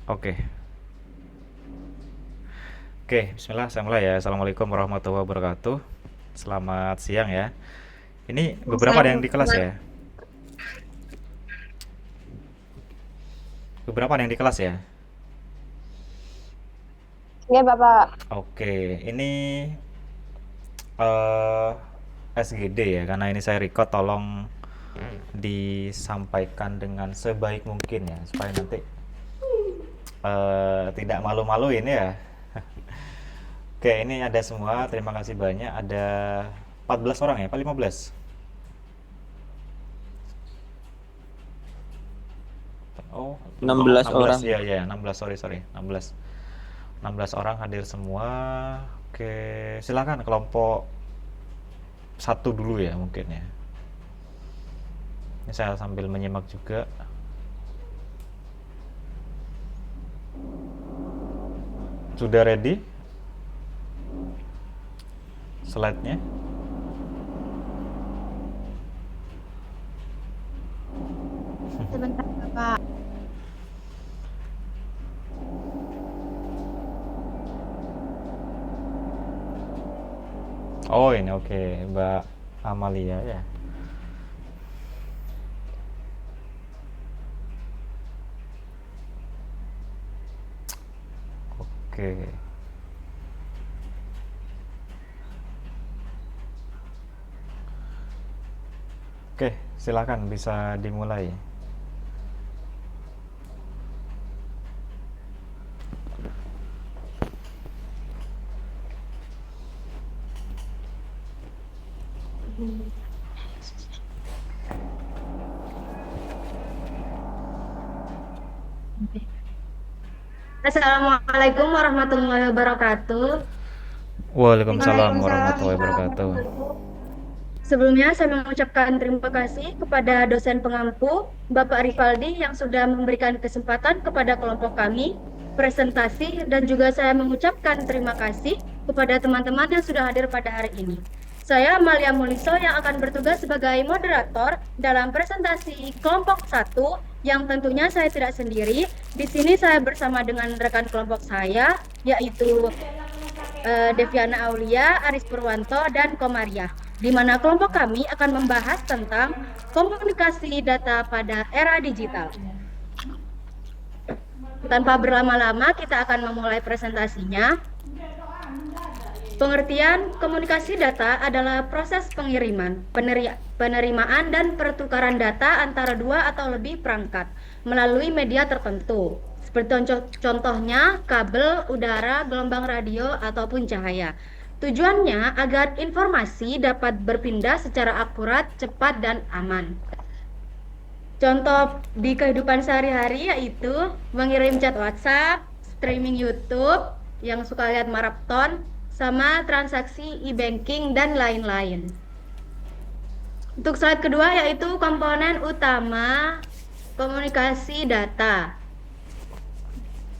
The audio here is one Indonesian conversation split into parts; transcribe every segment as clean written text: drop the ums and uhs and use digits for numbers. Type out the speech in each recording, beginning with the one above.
Oke. Oke, bismillah, saya mulai ya. Assalamualaikum warahmatullahi wabarakatuh. Selamat siang ya. Ini beberapa ada yang di kelas Selamat. ya. Beberapa ada yang di kelas ya. Ya, Bapak. Oke, ini eh SGD ya, karena ini saya record, tolong disampaikan dengan sebaik mungkin ya, supaya nanti tidak malu-maluin ya. Oke, ini ada semua. Terima kasih banyak. Ada 14 orang ya, apa 15? Oh, oh 16 16 orang. ya ya, 16, sorry sorry, 16. 16 orang hadir semua. Oke, silakan kelompok satu dulu ya mungkin ya. Ini saya sambil menyimak juga. Sudah ready slide-nya? Sebentar, Bapak. Oh ini oke, Mbak Amalia ya. Oke. Oke, silakan bisa dimulai. Assalamualaikum warahmatullahi wabarakatuh. Waalaikumsalam Waalaikumsalam warahmatullahi wabarakatuh. warahmatullahi wabarakatuh. Sebelumnya saya mengucapkan terima kasih kepada dosen pengampu Bapak Rivaldi yang sudah memberikan kesempatan kepada kelompok kami presentasi, dan juga saya mengucapkan terima kasih kepada teman-teman yang sudah hadir pada hari ini. Saya Amalia Muliso yang akan bertugas sebagai moderator dalam presentasi kelompok satu, yang tentunya saya tidak sendiri. Di sini saya bersama dengan rekan kelompok saya, yaitu Deviana Aulia, Aris Purwanto, dan Komaria, di mana kelompok kami akan membahas tentang komunikasi data pada era digital. Tanpa berlama-lama, kita akan memulai presentasinya. Pengertian komunikasi data adalah proses pengiriman, penerimaan, dan pertukaran data antara dua atau lebih perangkat melalui media tertentu. Seperti contohnya kabel, udara, gelombang radio, ataupun cahaya. Tujuannya agar informasi dapat berpindah secara akurat, cepat, dan aman. Contoh di kehidupan sehari-hari yaitu mengirim chat WhatsApp, streaming YouTube, yang suka lihat maraton, sama transaksi e-banking dan lain-lain. Untuk slide kedua yaitu komponen utama komunikasi data.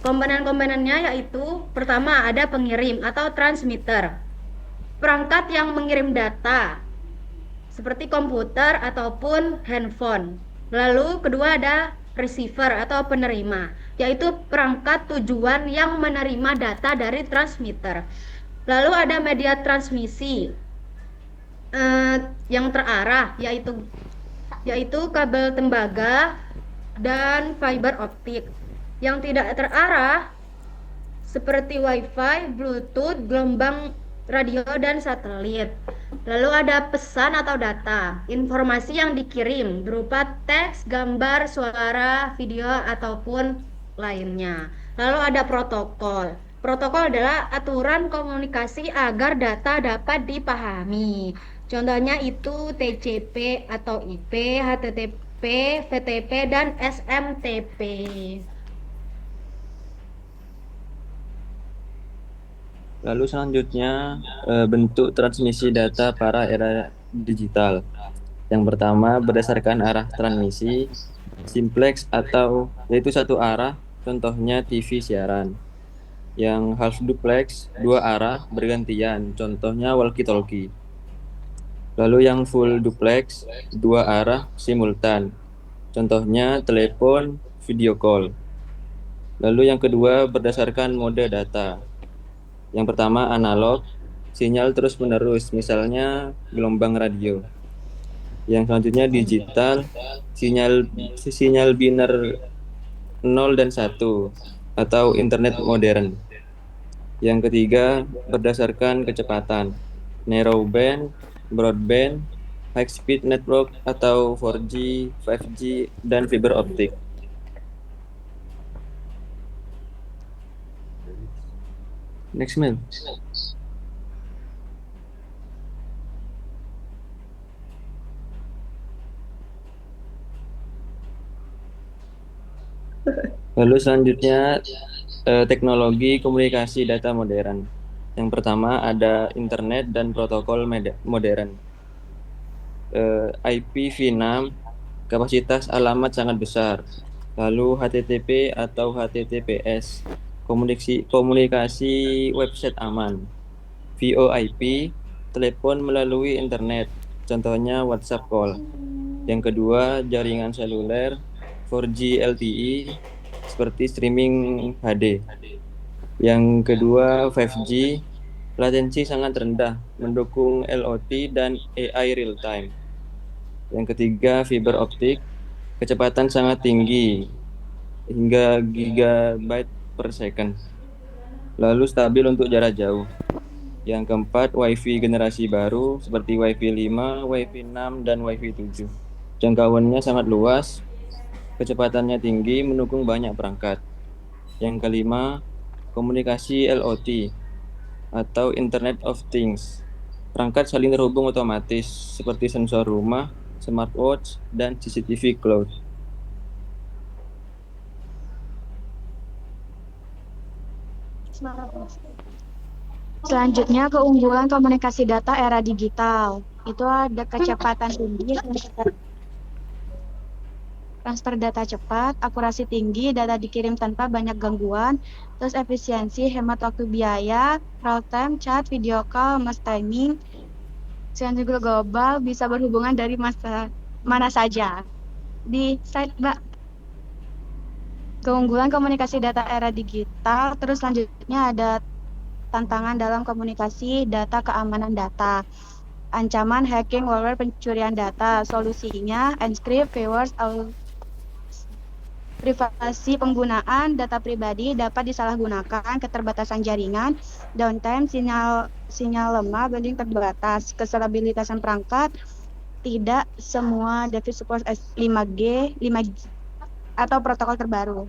Komponen-komponennya yaitu pertama ada pengirim atau transmitter, perangkat yang mengirim data seperti komputer ataupun handphone. Lalu kedua ada receiver atau penerima, yaitu perangkat tujuan yang menerima data dari transmitter. Lalu ada media transmisi yang terarah, yaitu kabel tembaga dan fiber optik. Yang tidak terarah seperti WiFi, Bluetooth, gelombang radio, dan satelit. Lalu ada pesan atau data, informasi yang dikirim berupa teks, gambar, suara, video, ataupun lainnya. Lalu ada protokol. Protokol adalah aturan komunikasi agar data dapat dipahami. Contohnya itu TCP atau IP, HTTP, VTP, dan SMTP. Lalu selanjutnya bentuk transmisi data para era digital. Yang pertama berdasarkan arah transmisi simplex atau yaitu satu arah, contohnya TV siaran. Yang half duplex dua arah bergantian, contohnya walkie-talkie. Lalu yang full duplex dua arah simultan, contohnya telepon video call. Lalu yang kedua berdasarkan mode data. Yang pertama analog, sinyal terus-menerus, misalnya gelombang radio. Yang selanjutnya digital, sinyal sinyal biner 0 dan 1 atau internet modern. Yang ketiga berdasarkan kecepatan, narrowband, broadband, high speed network atau 4G, 5G, dan fiber optik. Next, Mel. Lalu selanjutnya teknologi komunikasi data modern. Yang pertama ada internet dan protokol modern. IPv6 kapasitas alamat sangat besar. Lalu HTTP atau HTTPS komunikasi website aman. VoIP telepon melalui internet, contohnya WhatsApp call. Yang kedua jaringan seluler 4G LTE seperti streaming HD. Yang kedua 5G latensi sangat rendah, mendukung LOT dan AI real time. Yang ketiga fiber optik, kecepatan sangat tinggi hingga gigabyte per second. Lalu stabil untuk jarak jauh. Yang keempat WiFi generasi baru seperti WiFi 5, WiFi 6, dan WiFi 7. Jangkauannya sangat luas, kecepatannya tinggi, mendukung banyak perangkat. Yang kelima, komunikasi LOT atau Internet of Things. Perangkat saling terhubung otomatis seperti sensor rumah, smartwatch, dan CCTV cloud. Selanjutnya, keunggulan komunikasi data era digital. Itu ada kecepatan tinggi, transfer data cepat, akurasi tinggi, data dikirim tanpa banyak gangguan, terus efisiensi, hemat waktu biaya, real time, chat, video call, mass timing, sinyal global, bisa berhubungan dari mana saja. Di slide, Mbak. Keunggulan komunikasi data era digital, terus selanjutnya ada tantangan dalam komunikasi data, keamanan data, ancaman hacking, malware, pencurian data, solusinya encrypt, keywords, privasi penggunaan data pribadi dapat disalahgunakan, keterbatasan jaringan, downtime, sinyal lemah, banding terbatas, kestabilitasan perangkat, tidak semua device support 5G atau protokol terbaru.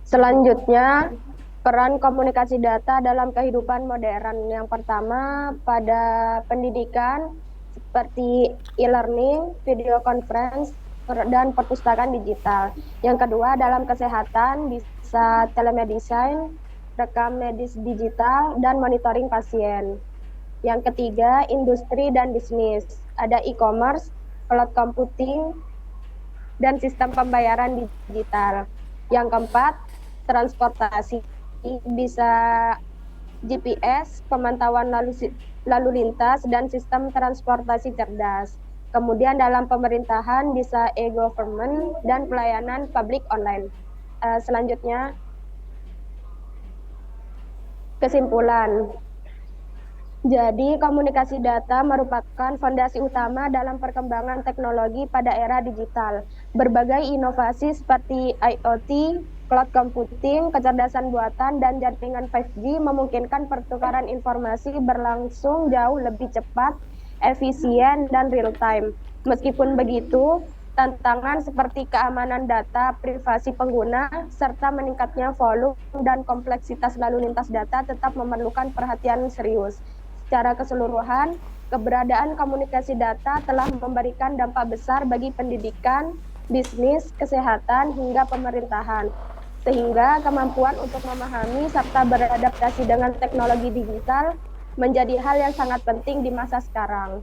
Selanjutnya, peran komunikasi data dalam kehidupan modern. Yang pertama, pada pendidikan seperti e-learning, video conference, dan perpustakaan digital. Yang kedua, dalam kesehatan bisa telemedicine, rekam medis digital, dan monitoring pasien. Yang ketiga, industri dan bisnis. Ada e-commerce, cloud computing, dan sistem pembayaran digital. Yang keempat, transportasi bisa GPS, pemantauan lalu lintas, dan sistem transportasi cerdas. Kemudian dalam pemerintahan bisa e-government dan pelayanan publik online. Selanjutnya, kesimpulan. Jadi, komunikasi data merupakan fondasi utama dalam perkembangan teknologi pada era digital. Berbagai inovasi seperti IoT, cloud computing, kecerdasan buatan, dan jaringan 5G memungkinkan pertukaran informasi berlangsung jauh lebih cepat, efisien, dan real time. Meskipun begitu, tantangan seperti keamanan data, privasi pengguna, serta meningkatnya volume dan kompleksitas lalu lintas data tetap memerlukan perhatian serius. Secara keseluruhan, keberadaan komunikasi data telah memberikan dampak besar bagi pendidikan, bisnis, kesehatan, hingga pemerintahan. Sehingga kemampuan untuk memahami serta beradaptasi dengan teknologi digital menjadi hal yang sangat penting di masa sekarang.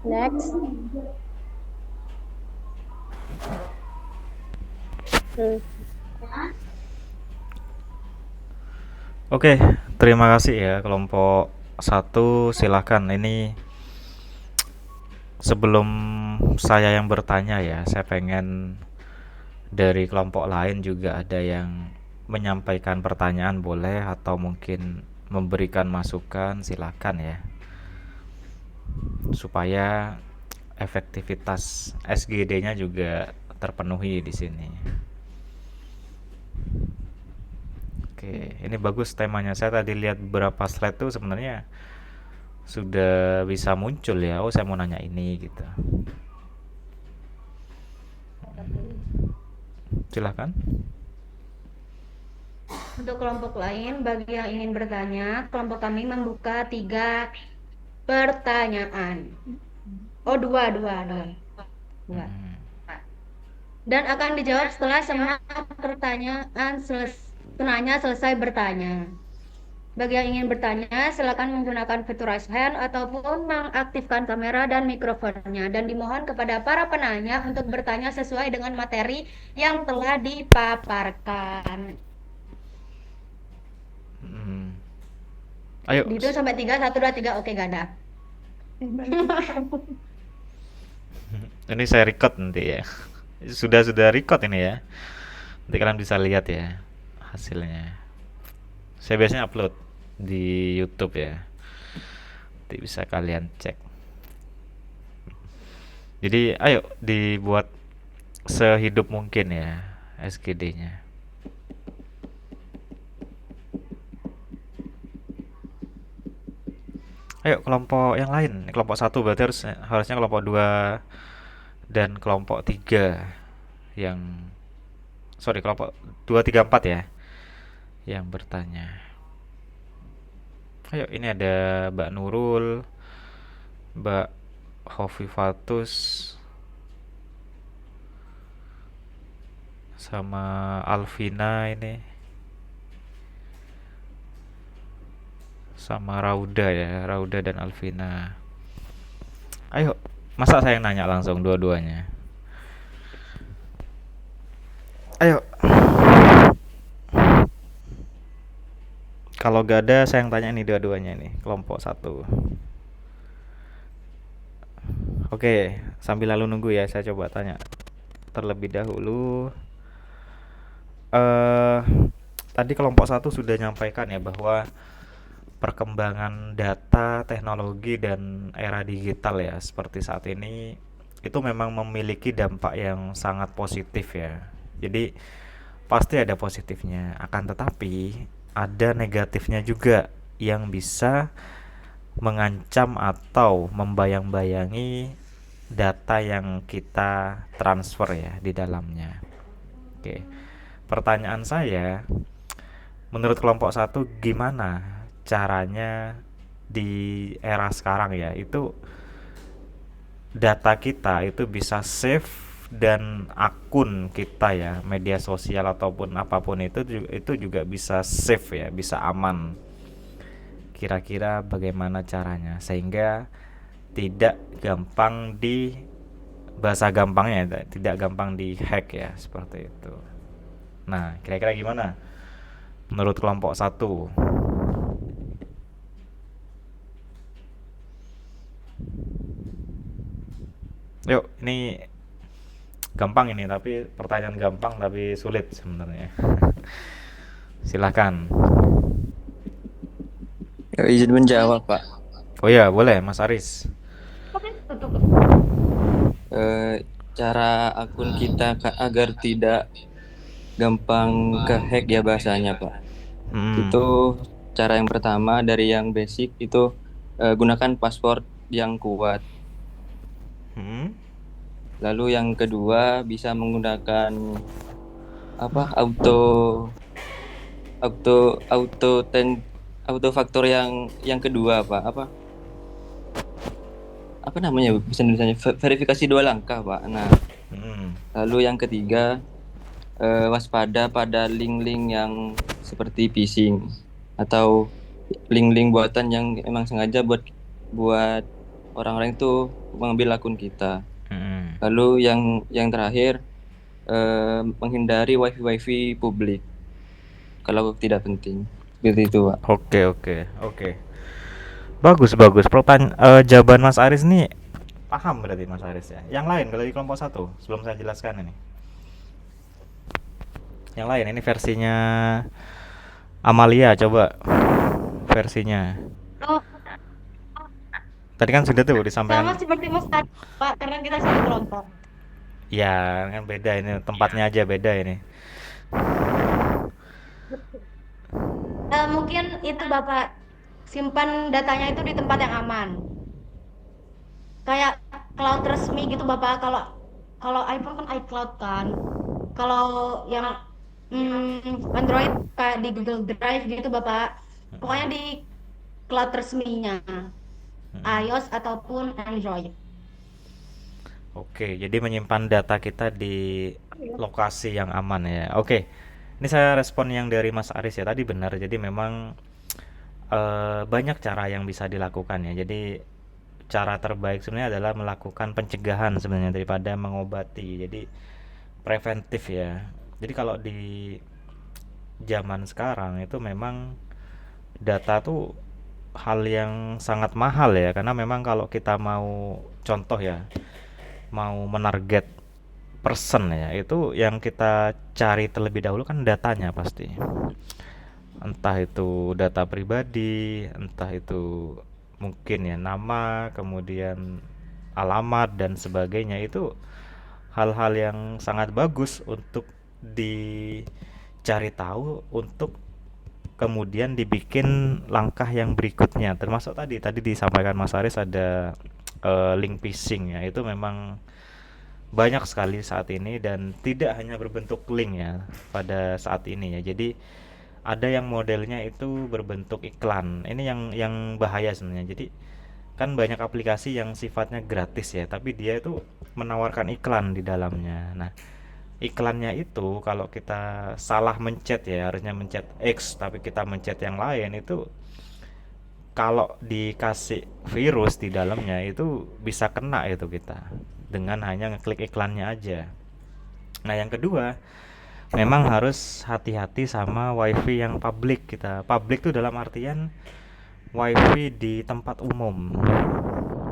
Next. Oke, terima kasih ya kelompok 1, silahkan. Ini sebelum saya yang bertanya ya, saya pengen dari kelompok lain juga ada yang menyampaikan pertanyaan boleh atau mungkin memberikan masukan silakan ya, supaya efektivitas SGD-nya juga terpenuhi di sini. Oke, ini bagus temanya. Saya tadi lihat beberapa slide tuh sebenarnya sudah bisa muncul ya. Oh, saya mau nanya ini gitu. Silakan. Untuk kelompok lain, bagi yang ingin bertanya, kelompok kami membuka 3 pertanyaan. Oh, dua. Hmm. Dan akan dijawab setelah semua penanya selesai bertanya. Bagi yang ingin bertanya, silakan menggunakan fitur raise hand ataupun mengaktifkan kamera dan mikrofonnya. Dan dimohon kepada para penanya untuk bertanya sesuai dengan materi yang telah dipaparkan. Hmm. Ayo, Dihitung sampai 3, 1, 2, 3. Oke, gak ada. ini saya record nanti ya. Sudah record ini ya. Nanti kalian bisa lihat ya hasilnya. Saya biasanya upload di YouTube ya. Nanti bisa kalian cek. Jadi ayo dibuat sehidup mungkin ya SGD-nya. Ayo kelompok yang lain. Kelompok 1 berarti harusnya kelompok 2 dan kelompok 3 yang kelompok 2 3 4 ya yang bertanya. Ayo, ini ada Mbak Nurul, Mbak Hovifatus, sama Alvina ini, sama Rauda ya, Rauda dan Alvina. Ayo, masa saya yang nanya langsung dua-duanya? Ayo. Kalau gak ada, saya yang tanya nih dua-duanya nih, kelompok 1. Oke, sambil lalu nunggu ya, saya coba tanya terlebih dahulu. Tadi kelompok 1 sudah nyampaikan ya bahwa perkembangan data, teknologi, dan era digital ya seperti saat ini itu memang memiliki dampak yang sangat positif ya. Jadi pasti ada positifnya, akan tetapi ada negatifnya juga yang bisa mengancam atau membayang-bayangi data yang kita transfer ya di dalamnya. Oke. Pertanyaan saya, menurut kelompok 1 gimana caranya di era sekarang ya, itu data kita itu bisa save dan akun kita ya, media sosial ataupun apapun itu juga bisa save ya, bisa aman. Kira-kira bagaimana caranya sehingga tidak gampang bahasa gampangnya ya, tidak gampang di hack ya, seperti itu. Nah, kira-kira gimana menurut kelompok 1? Yuk, ini gampang ini, tapi pertanyaan gampang tapi sulit sebenarnya. Silakan. Izin menjawab, Pak. Oh ya, boleh Mas Aris. Cara akun kita agar tidak gampang kehack ya bahasanya, Pak. Itu cara yang pertama dari yang basic itu gunakan password yang kuat. Lalu yang kedua bisa menggunakan auto faktor yang kedua, Pak. Apa namanya bisa Indonesianya, verifikasi 2 langkah, Pak. Nah, lalu yang ketiga waspada pada link-link yang seperti phishing atau link-link buatan yang emang sengaja buat orang-orang itu mengambil akun kita. Lalu yang terakhir menghindari wifi publik kalau tidak penting. Seperti itu, Pak. Oke. Bagus. Jawaban Mas Aris nih paham berarti Mas Aris ya. Yang lain kalau di kelompok satu sebelum saya jelaskan ini. Yang lain ini versinya Amalia, coba versinya. Oh, Tadi kan sudah tuh sama disampaikan. seperti Mas tadi, Pak, karena kita satu kelompok. Ya, kan beda ini tempatnya aja beda ini. Mungkin itu Bapak simpan datanya itu di tempat yang aman. Kayak cloud resmi gitu Bapak. Kalau kalau iPhone kan iCloud kan. Kalau yang Android kayak di Google Drive gitu Bapak. Pokoknya di cloud resminya, iOS ataupun Android. Oke, jadi menyimpan data kita di lokasi yang aman ya. Oke, ini saya respon yang dari Mas Aris ya. Tadi benar, jadi memang banyak cara yang bisa dilakukan ya. Jadi cara terbaik sebenarnya adalah melakukan pencegahan sebenarnya daripada mengobati. Jadi preventif ya. Jadi kalau di zaman sekarang itu memang data tuh hal yang sangat mahal ya, karena memang kalau kita mau contoh ya, mau menarget person ya, itu yang kita cari terlebih dahulu kan datanya pasti. Entah itu data pribadi, entah itu mungkin ya nama, kemudian alamat dan sebagainya. Itu hal-hal yang sangat bagus untuk dicari tahu untuk kemudian dibikin langkah yang berikutnya. Termasuk tadi disampaikan Mas Aris ada link phishing ya. Itu memang banyak sekali saat ini dan tidak hanya berbentuk link ya pada saat ini ya. Jadi ada yang modelnya itu berbentuk iklan. Ini yang bahaya sebenarnya. Jadi kan banyak aplikasi yang sifatnya gratis ya, tapi dia itu menawarkan iklan di dalamnya. Nah, iklannya itu kalau kita salah mencet ya, harusnya mencet X tapi kita mencet yang lain, itu kalau dikasih virus di dalamnya itu bisa kena itu kita dengan hanya ngeklik iklannya aja. Nah, yang kedua, memang harus hati-hati sama wifi yang publik. Kita publik itu dalam artian wifi di tempat umum,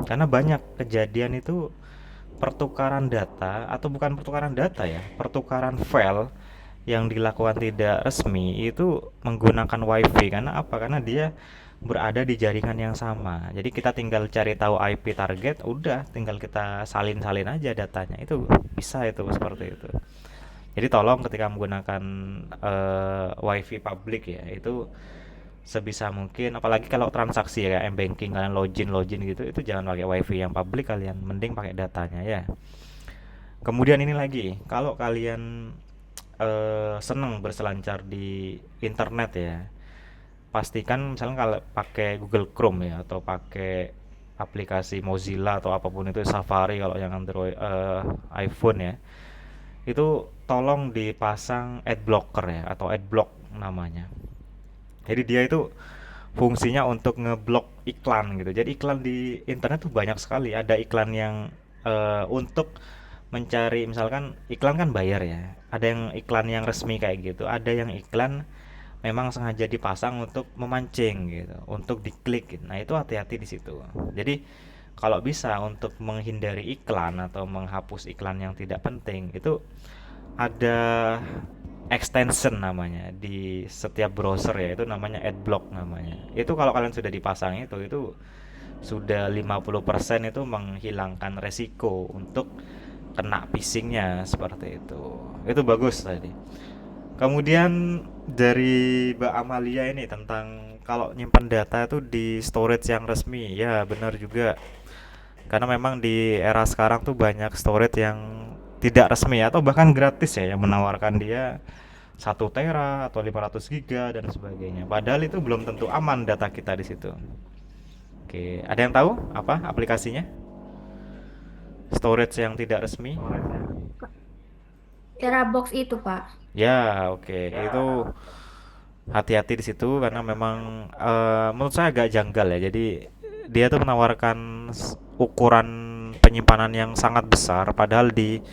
karena banyak kejadian itu pertukaran data, atau bukan pertukaran data ya, pertukaran file yang dilakukan tidak resmi itu menggunakan wifi. Karena apa? Karena dia berada di jaringan yang sama, jadi kita tinggal cari tahu IP target, udah tinggal kita salin-salin aja datanya. Itu bisa itu seperti itu. Jadi tolong ketika menggunakan wifi publik ya, itu sebisa mungkin, apalagi kalau transaksi ya kayak m-banking, kalian login gitu, itu jangan pakai wifi yang publik, kalian mending pakai datanya ya. Kemudian ini lagi, kalau kalian seneng berselancar di internet ya, pastikan misalnya kalau pakai Google Chrome ya, atau pakai aplikasi Mozilla atau apapun itu, Safari kalau yang Android iPhone ya, itu tolong dipasang ad blocker ya, atau adblock namanya. Jadi dia itu fungsinya untuk ngeblok iklan gitu. Jadi iklan di internet tuh banyak sekali. Ada iklan yang untuk mencari, misalkan iklan kan bayar ya. Ada yang iklan yang resmi kayak gitu. Ada yang iklan memang sengaja dipasang untuk memancing gitu, untuk diklik gitu. Nah, itu hati-hati di situ. Jadi kalau bisa untuk menghindari iklan atau menghapus iklan yang tidak penting, itu ada extension namanya di setiap browser ya, itu namanya adblock namanya. Itu kalau kalian sudah dipasang itu sudah 50% itu menghilangkan resiko untuk kena phishingnya seperti itu. Itu bagus tadi. Kemudian dari Mbak Amalia ini tentang kalau nyimpan data itu di storage yang resmi, ya benar juga. Karena memang di era sekarang tuh banyak storage yang tidak resmi atau bahkan gratis ya, yang menawarkan dia 1 tera atau 500 giga dan sebagainya. Padahal itu belum tentu aman data kita di situ. Oke, ada yang tahu apa aplikasinya? Storage yang tidak resmi? Terabox itu, Pak. Ya, oke. Itu hati-hati di situ karena memang menurut saya agak janggal ya. Jadi dia tuh menawarkan ukuran penyimpanan yang sangat besar, padahal di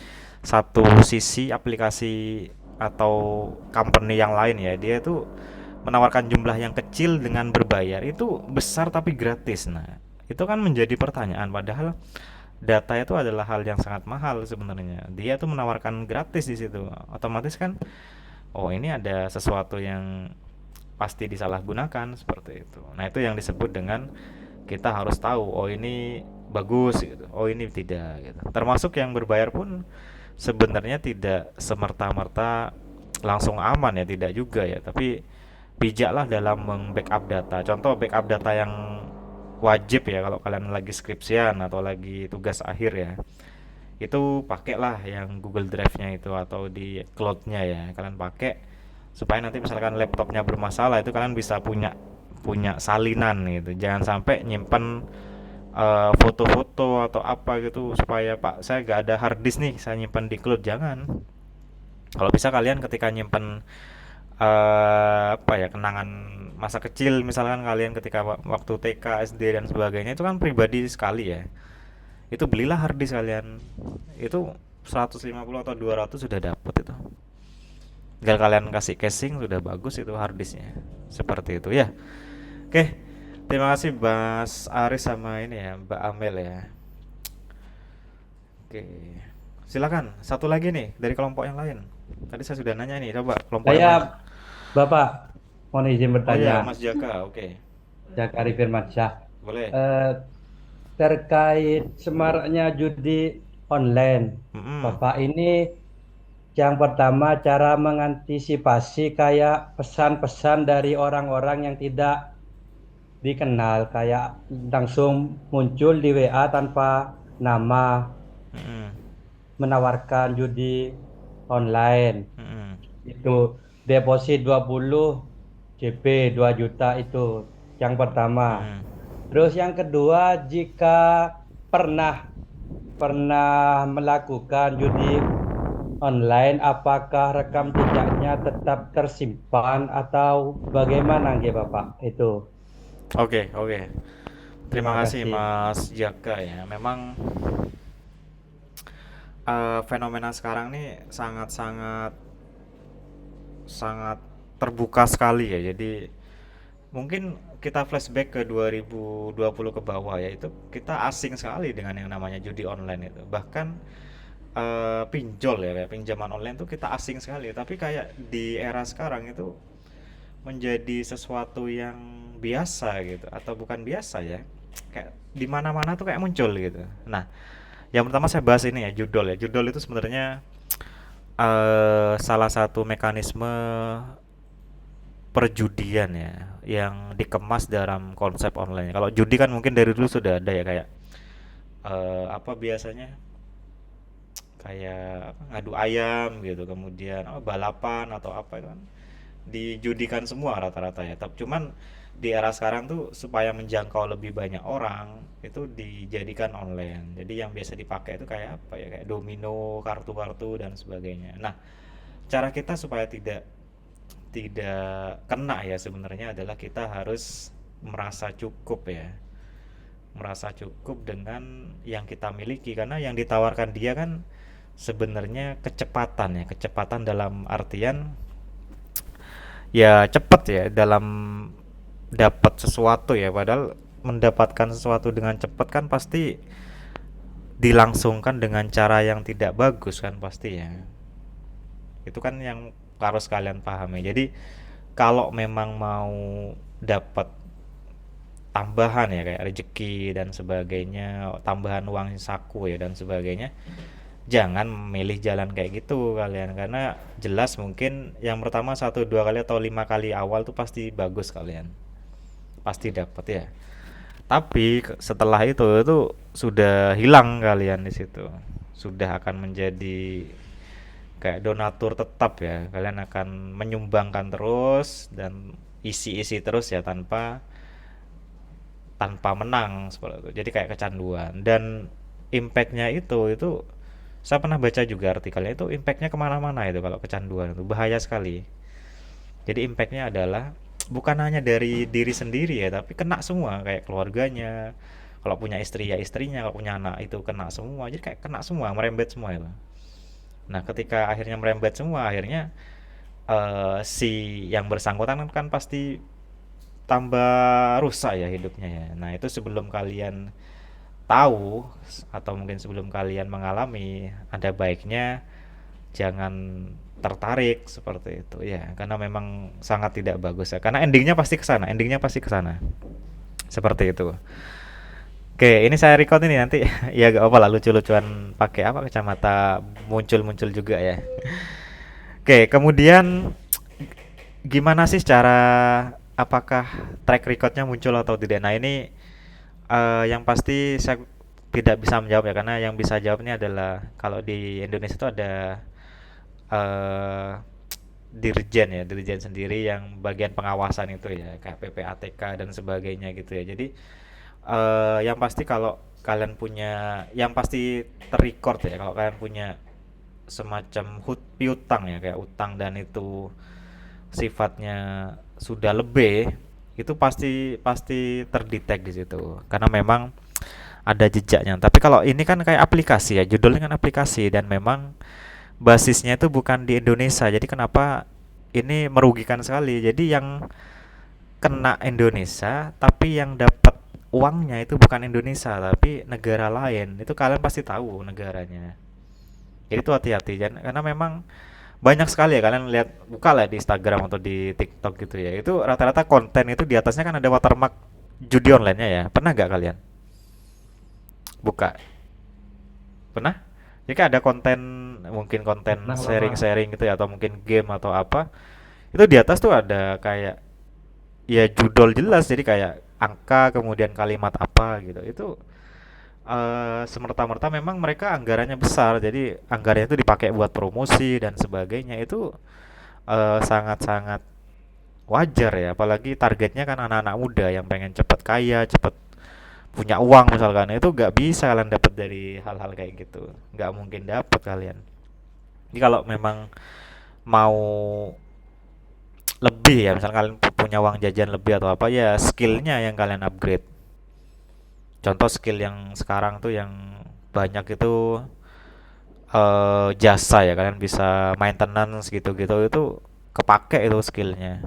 satu sisi aplikasi atau company yang lain ya, dia tuh menawarkan jumlah yang kecil dengan berbayar, itu besar tapi gratis. Nah, itu kan menjadi pertanyaan, padahal data itu adalah hal yang sangat mahal sebenarnya. Dia tuh menawarkan gratis di situ. Otomatis kan, oh ini ada sesuatu yang pasti disalahgunakan seperti itu. Nah, itu yang disebut dengan kita harus tahu, oh ini bagus gitu, oh ini tidak gitu. Termasuk yang berbayar pun sebenarnya tidak semerta-merta langsung aman ya, tidak juga ya, tapi bijaklah dalam meng-backup data. Contoh backup data yang wajib ya kalau kalian lagi skripsian atau lagi tugas akhir ya. Itu pakailah yang Google Drive-nya itu atau di cloud-nya ya. Kalian pakai supaya nanti misalkan laptopnya bermasalah itu kalian bisa punya punya salinan gitu. Jangan sampai nyimpen foto-foto atau apa gitu supaya Pak saya gak ada hard disk nih saya nyimpen di cloud, jangan. Kalau bisa kalian ketika nyimpen apa ya, kenangan masa kecil misalkan kalian ketika waktu TK, SD dan sebagainya itu kan pribadi sekali ya. Itu belilah hard disk kalian. Itu 150 atau 200 sudah dapet itu. Tinggal kalian kasih casing sudah bagus itu hard disknya. Seperti itu ya. Oke. Terima kasih Mas Aris sama ini ya, Mbak Amel ya. Oke. Silakan, satu lagi nih dari kelompok yang lain. Tadi saya sudah nanya nih, coba kelompok yang lain. Saya, Bapak, mohon izin Oh iya, bertanya. Mas Jaka, oke. Jakari Firmansyah. Boleh. Eh, terkait semaraknya judi online, Mm-mm. Bapak ini yang pertama cara mengantisipasi kayak pesan-pesan dari orang-orang yang tidak dikenal, kayak langsung muncul di WA tanpa nama, Mm-mm. menawarkan judi online. Mm-mm. Itu deposit 20 JP 2 juta itu yang pertama. Mm-mm. Terus yang kedua, jika pernah melakukan judi online, apakah rekam jejaknya tetap tersimpan atau bagaimana nggih Bapak? Itu. Oke, oke. Terima Terima kasih kasih. Mas Jaka ya. Memang fenomena sekarang nih sangat-sangat sangat terbuka sekali ya. Jadi mungkin kita flashback ke 2020 ke bawah ya, itu kita asing sekali dengan yang namanya judi online itu. Bahkan pinjol ya, kayak pinjaman online tuh kita asing sekali. Tapi kayak di era sekarang itu menjadi sesuatu yang biasa gitu, atau bukan biasa ya, kayak di mana-mana tuh kayak muncul gitu. Nah, yang pertama saya bahas ini ya, judol ya. Judol itu sebenarnya salah satu mekanisme perjudian ya yang dikemas dalam konsep online. Kalau judi kan mungkin dari dulu sudah ada ya, kayak apa biasanya, kayak apa, ngadu ayam gitu, kemudian balapan atau apa itu kan dijudikan semua rata-rata ya. Tapi cuman di era sekarang tuh supaya menjangkau lebih banyak orang itu dijadikan online. Jadi yang biasa dipakai itu kayak apa ya, kayak domino, kartu-kartu dan sebagainya. Nah, cara kita supaya tidak tidak kena ya sebenarnya adalah kita harus merasa cukup ya. Merasa cukup dengan yang kita miliki, karena yang ditawarkan dia kan sebenarnya kecepatan ya, kecepatan dalam artian ya cepet ya dalam dapat sesuatu ya, padahal mendapatkan sesuatu dengan cepat kan pasti dilangsungkan dengan cara yang tidak bagus kan pasti ya. Itu kan yang harus kalian pahami. Jadi kalau memang mau dapat tambahan ya kayak rezeki dan sebagainya, tambahan uang saku ya dan sebagainya, jangan memilih jalan kayak gitu kalian, karena jelas mungkin yang pertama satu dua kali atau 5 kali awal tuh pasti bagus, kalian pasti dapat ya. Tapi setelah itu sudah hilang kalian di situ. Sudah akan menjadi kayak donatur tetap ya. Kalian akan menyumbangkan terus dan isi-isi terus ya tanpa tanpa menang seperti itu. Jadi kayak kecanduan, dan impactnya itu saya pernah baca juga artikelnya, itu impactnya kemana-mana itu kalau kecanduan itu bahaya sekali. Jadi impactnya adalah bukan hanya dari diri sendiri ya, tapi kena semua, kayak keluarganya. Kalau punya istri ya istrinya, kalau punya anak itu kena semua. Jadi kayak kena semua, merembet semua itu. Nah, ketika akhirnya merembet semua, akhirnya si yang bersangkutan kan pasti tambah rusak ya hidupnya ya. Nah, itu sebelum kalian tahu atau mungkin sebelum kalian mengalami, ada baiknya jangan tertarik seperti itu ya, karena memang sangat tidak bagus ya, karena endingnya pasti ke sana seperti itu. Oke, ini saya record ini nanti ya gak apa lah, lucu-lucuan pakai apa kacamata muncul-muncul juga ya. Oke, kemudian gimana sih cara, apakah track recordnya muncul atau tidak? Nah ini yang pasti saya tidak bisa menjawab ya, karena yang bisa jawab ini adalah kalau di Indonesia itu ada eh dirjen ya, dirjen sendiri yang bagian pengawasan itu ya, kayak PPATK dan sebagainya gitu ya. Jadi yang pasti kalau kalian punya, yang pasti terrecord ya, kalau kalian punya semacam piutang ya, kayak utang dan itu sifatnya sudah lebih, itu pasti pasti terdetek di situ karena memang ada jejaknya. Tapi kalau ini kan kayak aplikasi ya, judulnya kan aplikasi dan memang basisnya itu bukan di Indonesia. Jadi kenapa ini merugikan sekali. Jadi yang kena Indonesia, tapi yang dapat uangnya itu bukan Indonesia, tapi negara lain. Itu kalian pasti tahu negaranya. Jadi itu hati-hati karena memang banyak sekali ya, kalian lihat buka lah di Instagram atau di TikTok gitu ya. Itu rata-rata konten itu di atasnya kan ada watermark judi online-nya ya. Pernah nggak kalian buka? Pernah? Jadi kan ada konten, mungkin konten Pernah Bapak. sharing-sharing gitu ya, atau mungkin game atau apa. Itu di atas tuh ada kayak ya judul jelas, jadi kayak angka kemudian kalimat apa gitu. Itu semerta-merta memang mereka anggarannya besar, jadi anggarannya itu dipakai buat promosi dan sebagainya. Itu sangat-sangat wajar ya, apalagi targetnya kan anak-anak muda yang pengen cepet kaya, cepet punya uang misalkan. Itu nggak bisa kalian dapat dari hal-hal kayak gitu, nggak mungkin dapat kalian. Jadi kalau memang mau lebih ya, misalkan kalian punya uang jajan lebih atau apa ya, skillnya yang kalian upgrade. Contoh skill yang sekarang tuh yang banyak itu jasa ya, kalian bisa maintenance gitu-gitu, itu kepake itu skillnya.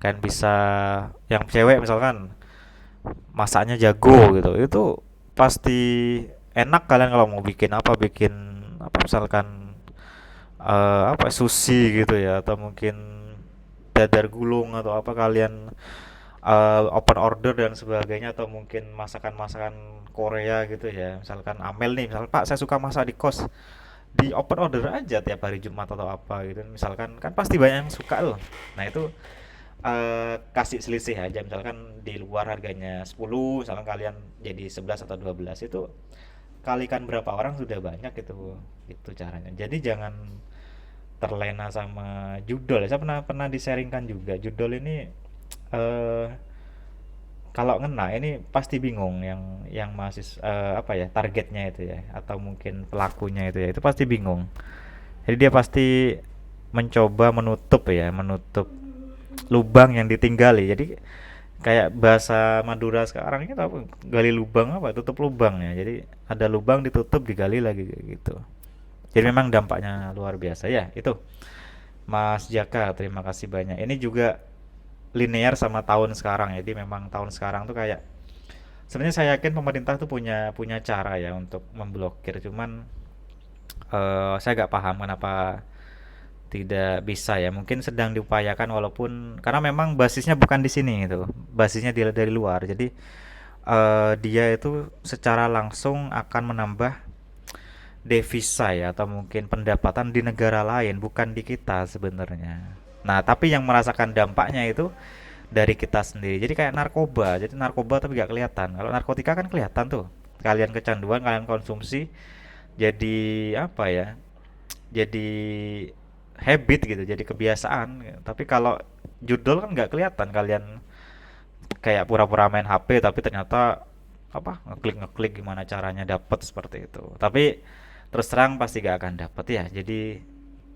Kalian bisa, yang cewek misalkan masaknya jago gitu, itu pasti enak kalian kalau mau bikin apa, misalkan apa sushi gitu ya, atau mungkin dadar gulung atau apa, kalian open order dan sebagainya, atau mungkin masakan-masakan Korea gitu ya, misalkan Amel nih, misal Pak saya suka masak di kos, di open order aja tiap hari Jumat atau apa gitu misalkan, kan pasti banyak yang suka loh. Nah itu kasih selisih aja, misalkan di luar harganya 10, misalkan kalian jadi 11 atau 12, itu kalikan berapa orang sudah banyak itu caranya. Jadi jangan terlena sama judul ya. Saya pernah pernah disaringkan juga judul ini, eh kalau ngena ini pasti bingung yang masih apa ya, targetnya itu ya, atau mungkin pelakunya itu ya, itu pasti bingung. Jadi dia pasti mencoba menutup ya, menutup lubang yang ditinggali. Jadi kayak bahasa Madura sekarang itu apa, gali lubang apa, tutup lubang ya. Jadi ada lubang ditutup digali lagi kayak gitu. Jadi memang dampaknya luar biasa ya. Itu Mas Jaka, terima kasih banyak. Ini juga linear sama tahun sekarang ya. Jadi memang tahun sekarang tuh kayak, sebenarnya saya yakin pemerintah tuh punya punya cara ya untuk memblokir, cuman saya gak paham kenapa tidak bisa ya. Mungkin sedang diupayakan, walaupun karena memang basisnya bukan di sini itu, basisnya dari luar. Jadi dia itu secara langsung akan menambah devisa ya, atau mungkin pendapatan di negara lain, bukan di kita sebenarnya. Nah tapi yang merasakan dampaknya itu dari kita sendiri. Jadi kayak narkoba, jadi narkoba tapi gak kelihatan. Kalau narkotika kan kelihatan tuh, kalian kecanduan, kalian konsumsi, jadi apa ya, jadi habit gitu, jadi kebiasaan. Tapi kalau judul kan nggak kelihatan, kalian kayak pura-pura main HP tapi ternyata apa, ngeklik ngeklik gimana caranya dapat seperti itu. Tapi terus terang pasti gak akan dapat ya. Jadi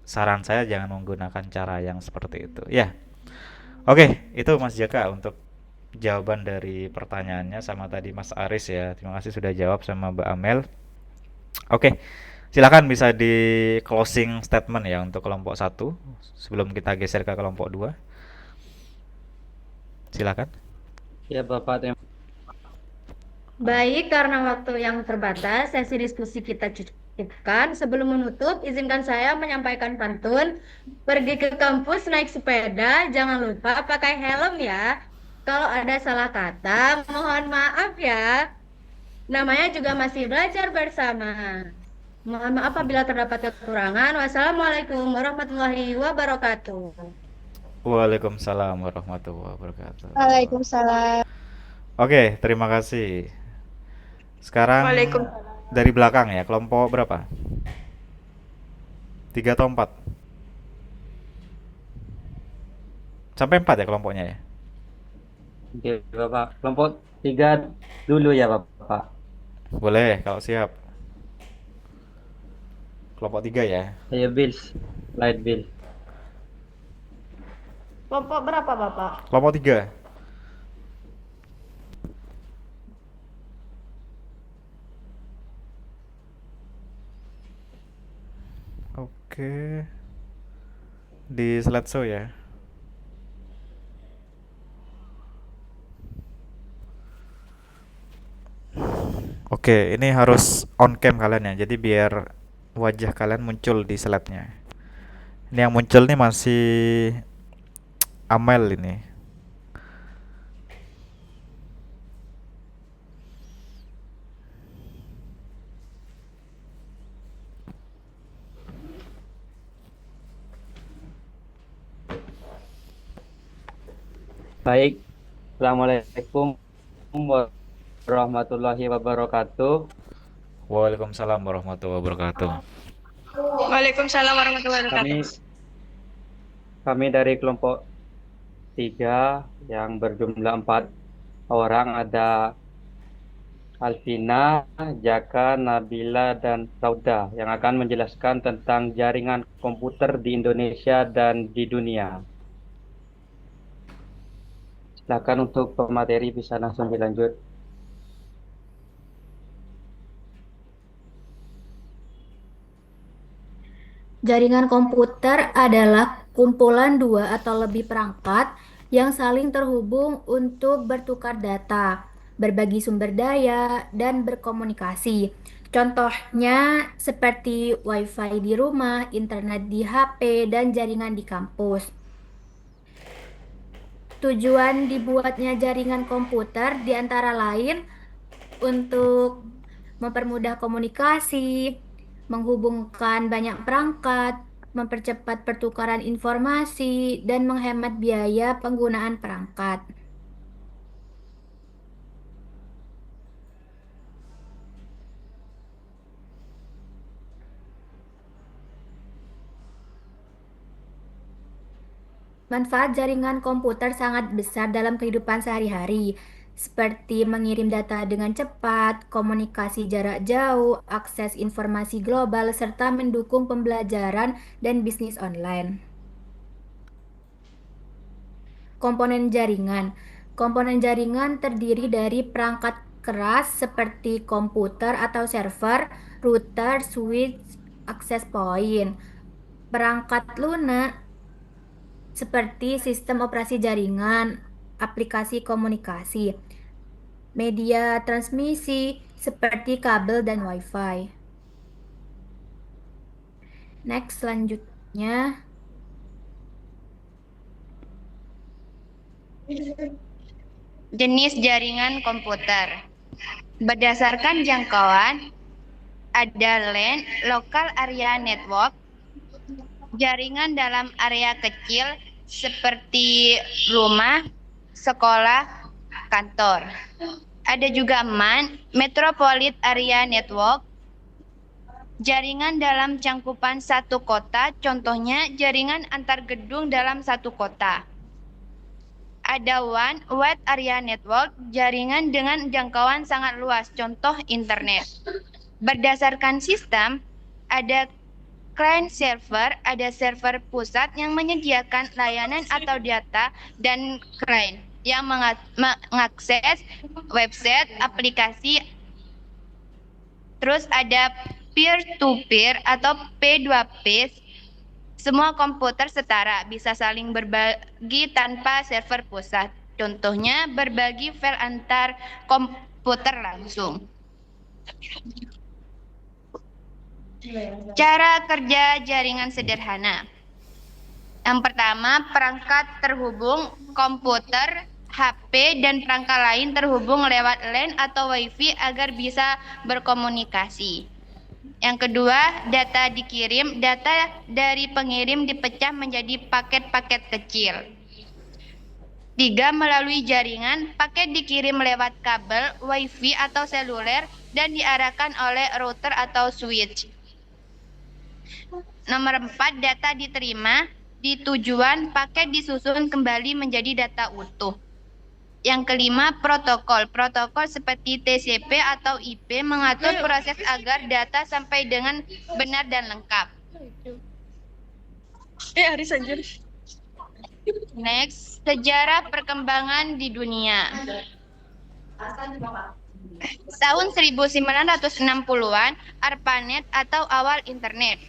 saran saya jangan menggunakan cara yang seperti itu ya. Oke, itu Mas Jaka untuk jawaban dari pertanyaannya, sama tadi Mas Aris ya. Terima kasih sudah jawab, sama Mbak Amel. Oke, silakan bisa di closing statement ya untuk kelompok satu sebelum kita geser ke kelompok 2. Silakan. Ya Bapak, terima Baik, karena waktu yang terbatas, sesi diskusi kita cukupkan. Sebelum menutup, izinkan saya menyampaikan pantun. Pergi ke kampus naik sepeda, jangan lupa pakai helm ya. Kalau ada salah kata, mohon maaf ya. Namanya juga masih belajar bersama. Mohon maaf apabila terdapat kekurangan. Wassalamualaikum warahmatullahi wabarakatuh. Waalaikumsalam warahmatullahi wabarakatuh. Waalaikumsalam. Oke, terima kasih. Sekarang dari belakang ya, kelompok berapa? 3 atau 4? Sampai 4 ya kelompoknya ya? Oke, Bapak. Kelompok 3 dulu ya, Bapak. Boleh, kalau siap. Kelompok 3 ya. Saya Bills, Light Bill. Kelompok berapa, Bapak? Kelompok 3. Oke. Di slideshow ya. Oke, ini harus on cam kalian ya. Jadi biar wajah kalian muncul di slide-nya. Ini yang muncul nih masih Amel ini. Baik. Assalamualaikum warahmatullahi wabarakatuh. Waalaikumsalam warahmatullahi wabarakatuh. Waalaikumsalam warahmatullahi Kami kami dari kelompok 3 yang berjumlah 4 orang, ada Alvina, Jaka, Nabila, dan Sauda yang akan menjelaskan tentang jaringan komputer di Indonesia dan di dunia. Silakan untuk pemateri bisa langsung dilanjut. Jaringan komputer adalah kumpulan dua atau lebih perangkat yang saling terhubung untuk bertukar data, berbagi sumber daya, dan berkomunikasi. Contohnya seperti WiFi di rumah, internet di HP, dan jaringan di kampus. Tujuan dibuatnya jaringan komputer diantara lain untuk mempermudah komunikasi, menghubungkan banyak perangkat, mempercepat pertukaran informasi, dan menghemat biaya penggunaan perangkat. Manfaat jaringan komputer sangat besar dalam kehidupan sehari-hari, seperti mengirim data dengan cepat, komunikasi jarak jauh, akses informasi global, serta mendukung pembelajaran dan bisnis online. Komponen jaringan. Komponen jaringan terdiri dari perangkat keras seperti komputer atau server, router, switch, access point. Perangkat lunak seperti sistem operasi jaringan, aplikasi komunikasi, media transmisi seperti kabel dan WiFi. Next, selanjutnya. Jenis jaringan komputer. Berdasarkan jangkauan, ada LAN, Local Area Network, jaringan dalam area kecil seperti rumah, sekolah, kantor. Ada juga MAN, Metropolitan Area Network, jaringan dalam cangkupan satu kota, contohnya jaringan antar gedung dalam satu kota. Ada WAN, Wide Area Network, jaringan dengan jangkauan sangat luas, contoh internet. Berdasarkan sistem, ada client server, ada server pusat yang menyediakan layanan atau data, dan client yang mengakses website, aplikasi. Terus ada peer-to-peer atau P2P. Semua komputer setara, bisa saling berbagi tanpa server pusat. Contohnya berbagi file antar komputer langsung. Cara kerja jaringan sederhana. Yang pertama, perangkat terhubung komputer, HP, dan perangkat lain terhubung lewat LAN atau WiFi agar bisa berkomunikasi. Yang kedua, data dikirim. Data dari pengirim dipecah menjadi paket-paket kecil. 3. Melalui jaringan, paket dikirim lewat kabel, WiFi atau seluler dan diarahkan oleh router atau switch. Nomor 4, data diterima. Di tujuan, paket disusun kembali menjadi data utuh. Yang kelima, protokol. Protokol seperti TCP atau IP mengatur proses agar data sampai dengan benar dan lengkap. Next, sejarah perkembangan di dunia. Tahun 1960-an, ARPANET atau awal internet.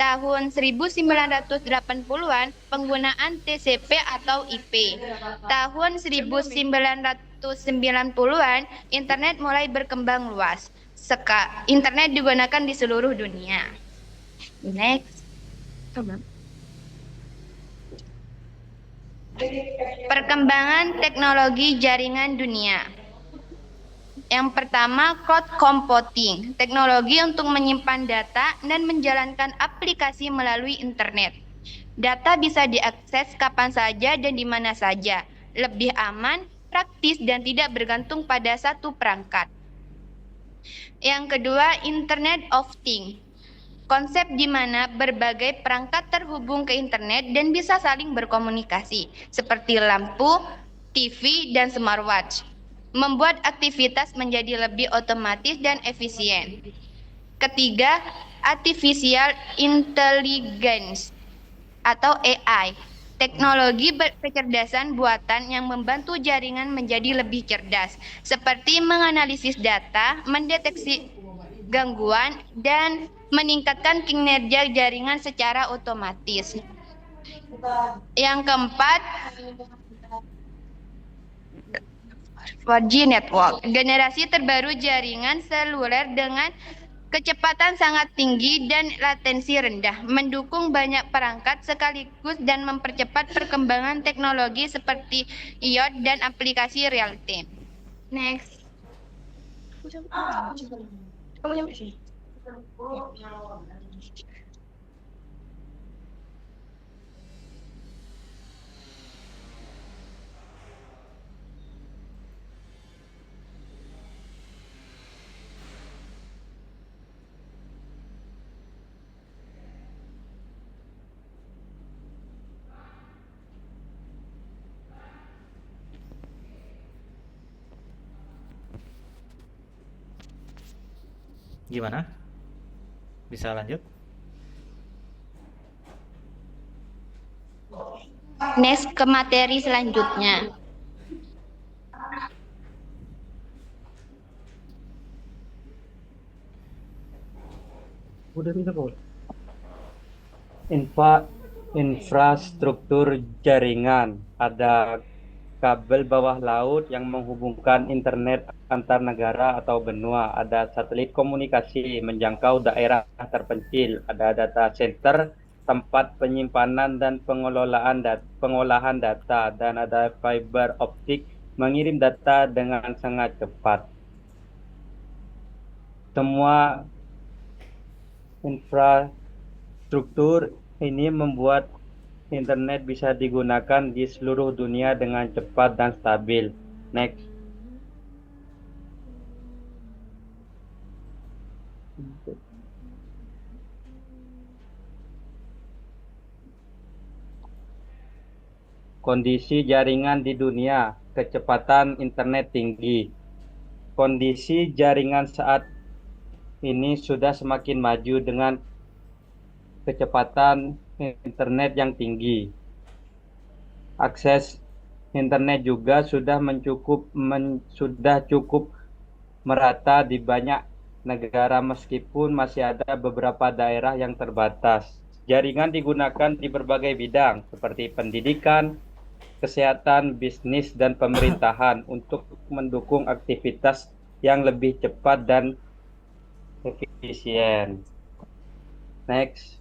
Tahun 1980-an, penggunaan TCP atau IP. Tahun 1990-an, internet mulai berkembang luas. Internet digunakan di seluruh dunia. Next. Perkembangan teknologi jaringan dunia. Yang pertama, cloud computing, teknologi untuk menyimpan data dan menjalankan aplikasi melalui internet. Data bisa diakses kapan saja dan di mana saja, lebih aman, praktis, dan tidak bergantung pada satu perangkat. Yang kedua, Internet of Things, konsep di mana berbagai perangkat terhubung ke internet dan bisa saling berkomunikasi, seperti lampu, TV, dan smartwatch. Membuat aktivitas menjadi lebih otomatis dan efisien. Ketiga, Artificial Intelligence atau AI, teknologi kecerdasan buatan yang membantu jaringan menjadi lebih cerdas, seperti menganalisis data, mendeteksi gangguan, dan meningkatkan kinerja jaringan secara otomatis. Yang keempat, 4G network, generasi terbaru jaringan seluler dengan kecepatan sangat tinggi dan latensi rendah, mendukung banyak perangkat sekaligus dan mempercepat perkembangan teknologi seperti IoT dan aplikasi real time. Next. Gimana? Bisa lanjut? Next ke materi selanjutnya. Infrastruktur jaringan, ada kabel bawah laut yang menghubungkan internet antar negara atau benua, ada satelit komunikasi menjangkau daerah terpencil, ada data center, tempat penyimpanan dan pengolahan data, dan ada fiber optik mengirim data dengan sangat cepat. Semua infrastruktur ini membuat internet bisa digunakan di seluruh dunia dengan cepat dan stabil. Next. Kondisi jaringan di dunia, kecepatan internet tinggi. Kondisi jaringan saat ini sudah semakin maju dengan kecepatan internet yang tinggi. Akses internet juga sudah cukup merata di banyak negara meskipun masih ada beberapa daerah yang terbatas. Jaringan digunakan di berbagai bidang seperti pendidikan, kesehatan, bisnis, dan pemerintahan untuk mendukung aktivitas yang lebih cepat dan efisien. Next.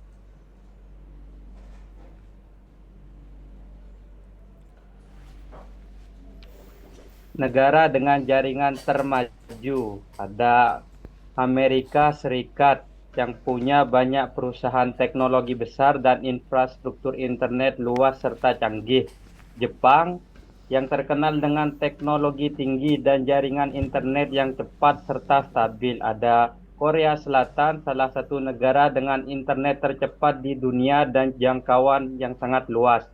Negara dengan jaringan termaju, ada Amerika Serikat yang punya banyak perusahaan teknologi besar dan infrastruktur internet luas serta canggih. Jepang yang terkenal dengan teknologi tinggi dan jaringan internet yang cepat serta stabil. Ada Korea Selatan, salah satu negara dengan internet tercepat di dunia dan jangkauan yang sangat luas.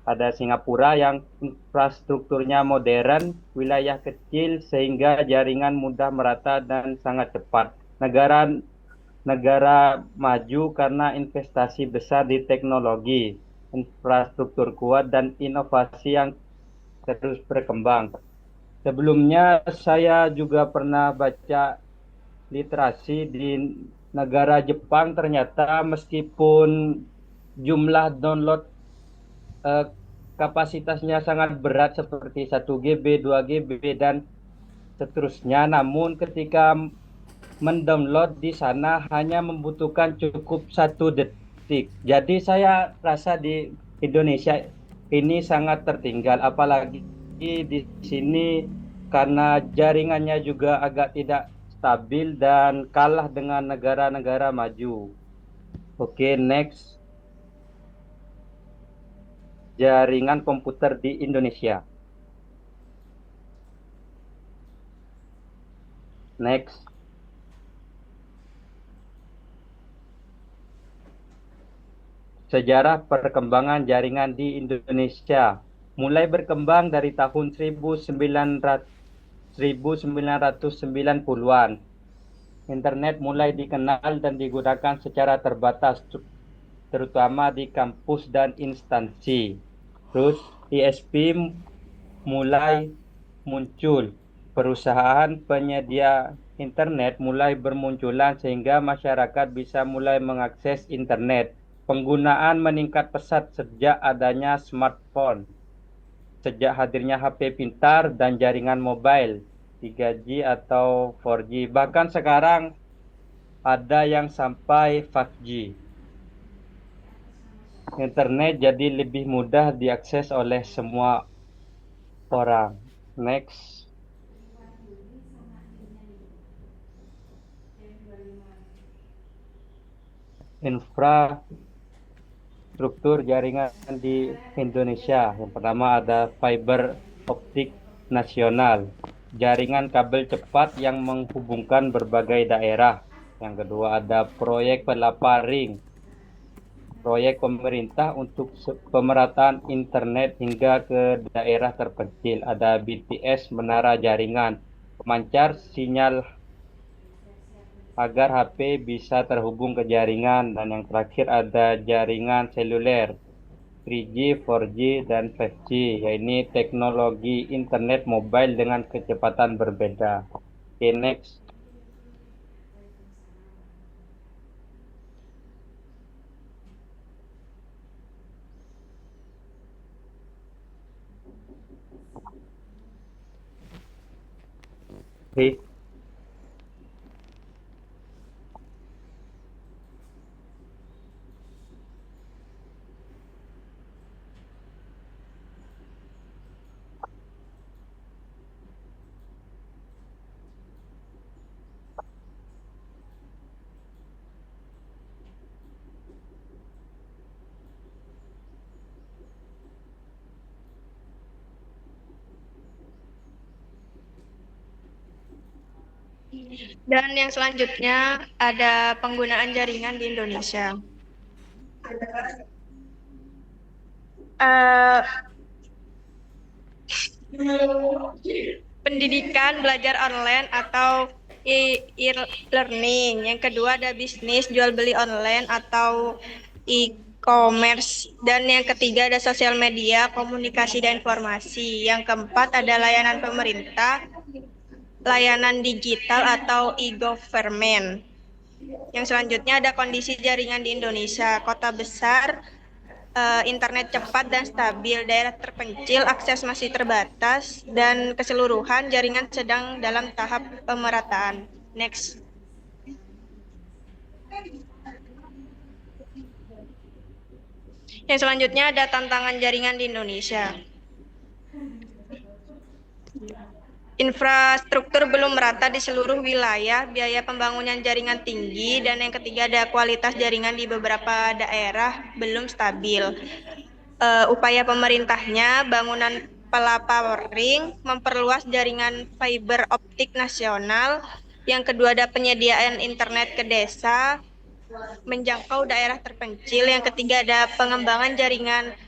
Ada Singapura yang infrastrukturnya modern, wilayah kecil sehingga jaringan mudah merata dan sangat cepat. Negara maju karena investasi besar di teknologi, infrastruktur kuat dan inovasi yang terus berkembang. Sebelumnya saya juga pernah baca literasi di negara Jepang, ternyata meskipun jumlah download kapasitasnya sangat berat seperti 1 GB, 2 GB dan seterusnya, namun ketika mendownload di sana hanya membutuhkan cukup 1 detik. Jadi saya rasa di Indonesia ini sangat tertinggal, apalagi di sini karena jaringannya juga agak tidak stabil dan kalah dengan negara-negara maju. Oke, next. Jaringan komputer di Indonesia. Next. Sejarah perkembangan jaringan di Indonesia. Mulai berkembang dari tahun 1990-an. Internet mulai dikenal dan digunakan secara terbatas, terutama di kampus dan instansi. Terus ISP mulai muncul, perusahaan penyedia internet mulai bermunculan sehingga masyarakat bisa mulai mengakses internet. Penggunaan meningkat pesat sejak adanya smartphone, sejak hadirnya HP pintar dan jaringan mobile 3G atau 4G. Bahkan sekarang ada yang sampai 5G. Internet jadi lebih mudah diakses oleh semua orang. Next. Infrastruktur jaringan di Indonesia. Yang pertama ada fiber optik nasional, jaringan kabel cepat yang menghubungkan berbagai daerah. Yang kedua ada proyek Pelapa Ring, proyek pemerintah untuk pemerataan internet hingga ke daerah terpencil. Ada BTS, menara jaringan, pemancar sinyal agar HP bisa terhubung ke jaringan. Dan yang terakhir ada jaringan seluler 3G, 4G, dan 5G, yaitu teknologi internet mobile dengan kecepatan berbeda. Oke, next. Oke. Dan yang selanjutnya ada penggunaan jaringan di Indonesia. Pendidikan belajar online atau e-learning. Yang kedua ada bisnis jual beli online atau e-commerce. Dan yang ketiga ada sosial media, komunikasi dan informasi. Yang keempat ada layanan pemerintah, layanan digital atau e-government. Yang selanjutnya ada kondisi jaringan di Indonesia. Kota besar internet cepat dan stabil, daerah terpencil, akses masih terbatas, dan keseluruhan jaringan sedang dalam tahap pemerataan. Next. Yang selanjutnya ada tantangan jaringan di Indonesia. Infrastruktur belum merata di seluruh wilayah, biaya pembangunan jaringan tinggi, dan yang ketiga ada kualitas jaringan di beberapa daerah belum stabil. Upaya pemerintahnya, bangunan pelapering, memperluas jaringan fiber optik nasional. Yang kedua ada penyediaan internet ke desa, menjangkau daerah terpencil. Yang ketiga ada pengembangan jaringan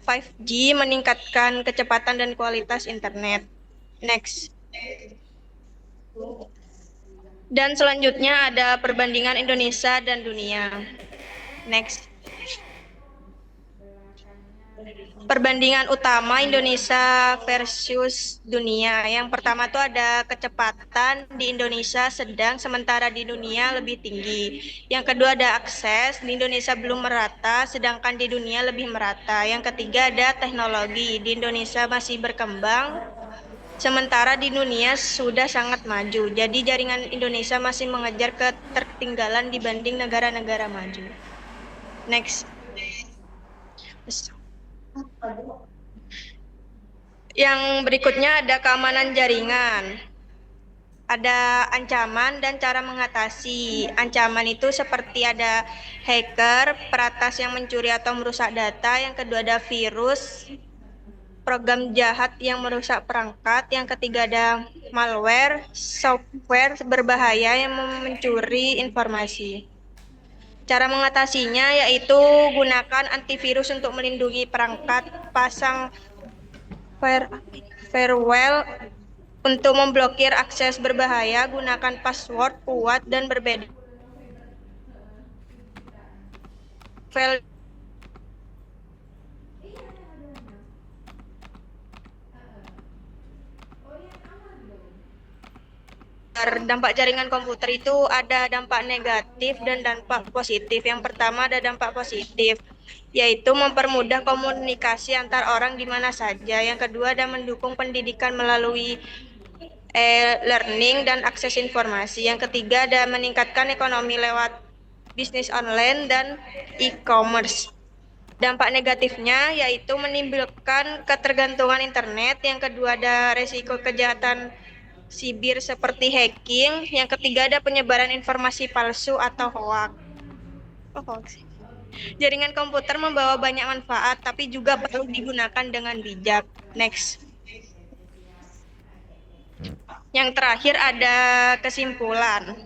5G, meningkatkan kecepatan dan kualitas internet. Next. Dan selanjutnya ada perbandingan Indonesia dan dunia. Next. Perbandingan utama Indonesia versus dunia. Yang pertama tuh ada kecepatan di Indonesia sedang, sementara di dunia lebih tinggi. Yang kedua ada akses, di Indonesia belum merata, sedangkan di dunia lebih merata. Yang ketiga ada teknologi, di Indonesia masih berkembang, sementara di dunia sudah sangat maju. Jadi jaringan Indonesia masih mengejar ketertinggalan dibanding negara-negara maju. Next. Yang berikutnya ada keamanan jaringan. Ada ancaman dan cara mengatasi. Ancaman itu seperti ada hacker, peretas yang mencuri atau merusak data. Yang kedua ada virus, program jahat yang merusak perangkat. Yang ketiga ada malware, software berbahaya yang mencuri informasi. Cara mengatasinya yaitu gunakan antivirus untuk melindungi perangkat, pasang firewall untuk memblokir akses berbahaya, gunakan password kuat dan berbeda. Dampak jaringan komputer itu ada dampak negatif dan dampak positif. Yang pertama ada dampak positif, yaitu mempermudah komunikasi antar orang di mana saja. Yang kedua ada mendukung pendidikan melalui learning dan akses informasi. Yang ketiga ada meningkatkan ekonomi lewat bisnis online dan e-commerce. Dampak negatifnya yaitu menimbulkan ketergantungan internet. Yang kedua ada resiko kejahatan siber seperti hacking. Yang ketiga ada penyebaran informasi palsu atau hoax. Jaringan komputer membawa banyak manfaat, tapi juga perlu digunakan dengan bijak. Next. Yang terakhir ada kesimpulan.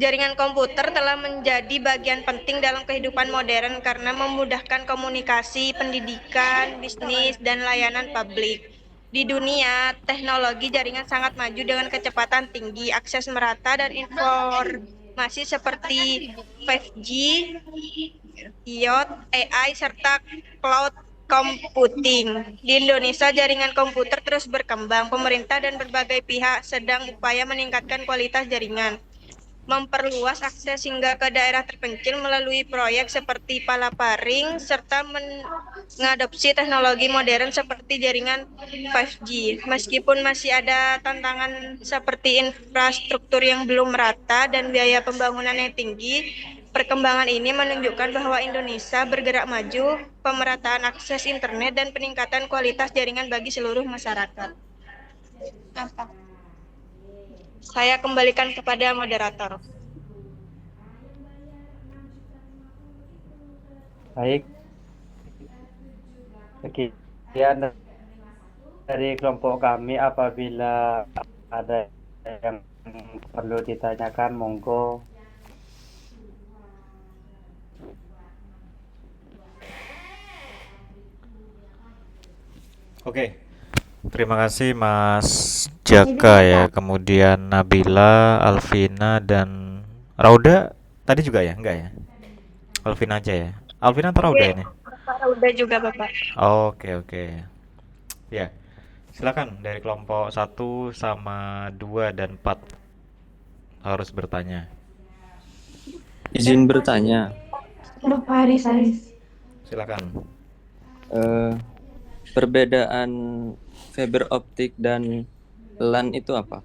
Jaringan komputer telah menjadi bagian penting dalam kehidupan modern karena memudahkan komunikasi, pendidikan, bisnis, dan layanan publik. Di dunia, teknologi jaringan sangat maju dengan kecepatan tinggi, akses merata, dan informasi seperti 5G, IoT, AI, serta cloud computing. Di Indonesia, jaringan komputer terus berkembang. Pemerintah dan berbagai pihak sedang upaya meningkatkan kualitas jaringan, memperluas akses hingga ke daerah terpencil melalui proyek seperti palaparing, serta mengadopsi teknologi modern seperti jaringan 5G. Meskipun masih ada tantangan seperti infrastruktur yang belum merata dan biaya pembangunan yang tinggi, perkembangan ini menunjukkan bahwa Indonesia bergerak maju, pemerataan akses internet, dan peningkatan kualitas jaringan bagi seluruh masyarakat. Saya kembalikan kepada moderator. Baik. Sekian dari kelompok kami. Apabila ada yang perlu ditanyakan, monggo. Oke. Terima kasih Mas Jaka ya, kemudian Nabila, Alvina, dan Rauda tadi juga ya? Enggak ya? Alvina aja ya? Alvina atau Rauda ini? Rauda juga Bapak. Oke. Ya, silakan dari kelompok 1 sama 2 dan 4 harus bertanya. Izin bertanya. Bapak Haris. Silakan. Eh, Perbedaan fiber optik dan LAN itu apa?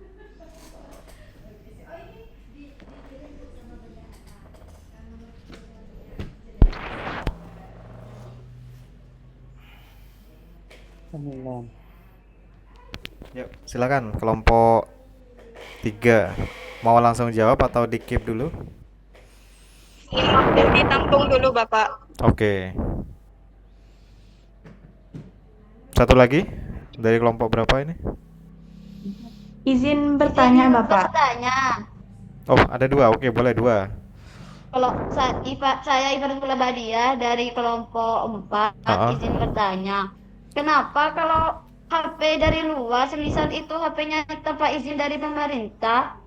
Yuk, silakan kelompok 3. Mau langsung jawab atau di keep dulu? Simak ditampung dulu, Bapak. Oke. Satu lagi dari kelompok berapa ini? Izin bertanya, Bapak. Oh, ada 2. Oke, boleh 2. Kalau saya Ivan Badia dari kelompok 4 Ah, izin bertanya. Kenapa kalau HP dari luar, semisal itu HP-nya tanpa izin dari pemerintah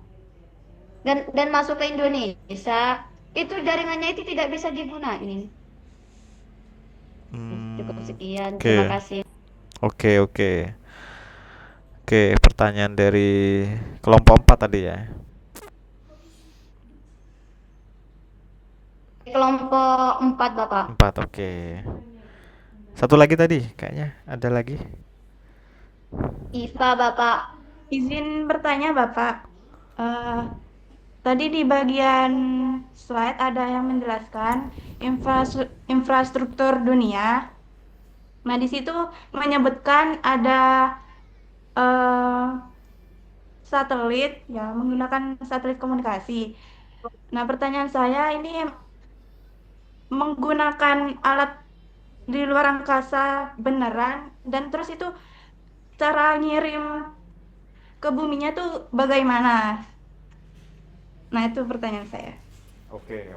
dan masuk ke Indonesia, itu jaringannya itu tidak bisa digunakan. Cukup sekian, Oke. terima kasih. Oke. Oke, pertanyaan dari kelompok 4 tadi ya. Kelompok 4, Bapak. 4, oke. Satu lagi tadi, kayaknya ada lagi. IFA, Bapak. Izin bertanya, Bapak. Tadi di bagian slide ada yang menjelaskan infrastruktur dunia. Nah, di situ menyebutkan ada satelit, ya, menggunakan satelit komunikasi. Nah, pertanyaan saya ini menggunakan alat di luar angkasa beneran, dan terus itu cara ngirim ke buminya tuh bagaimana? Nah, itu pertanyaan saya. Oke.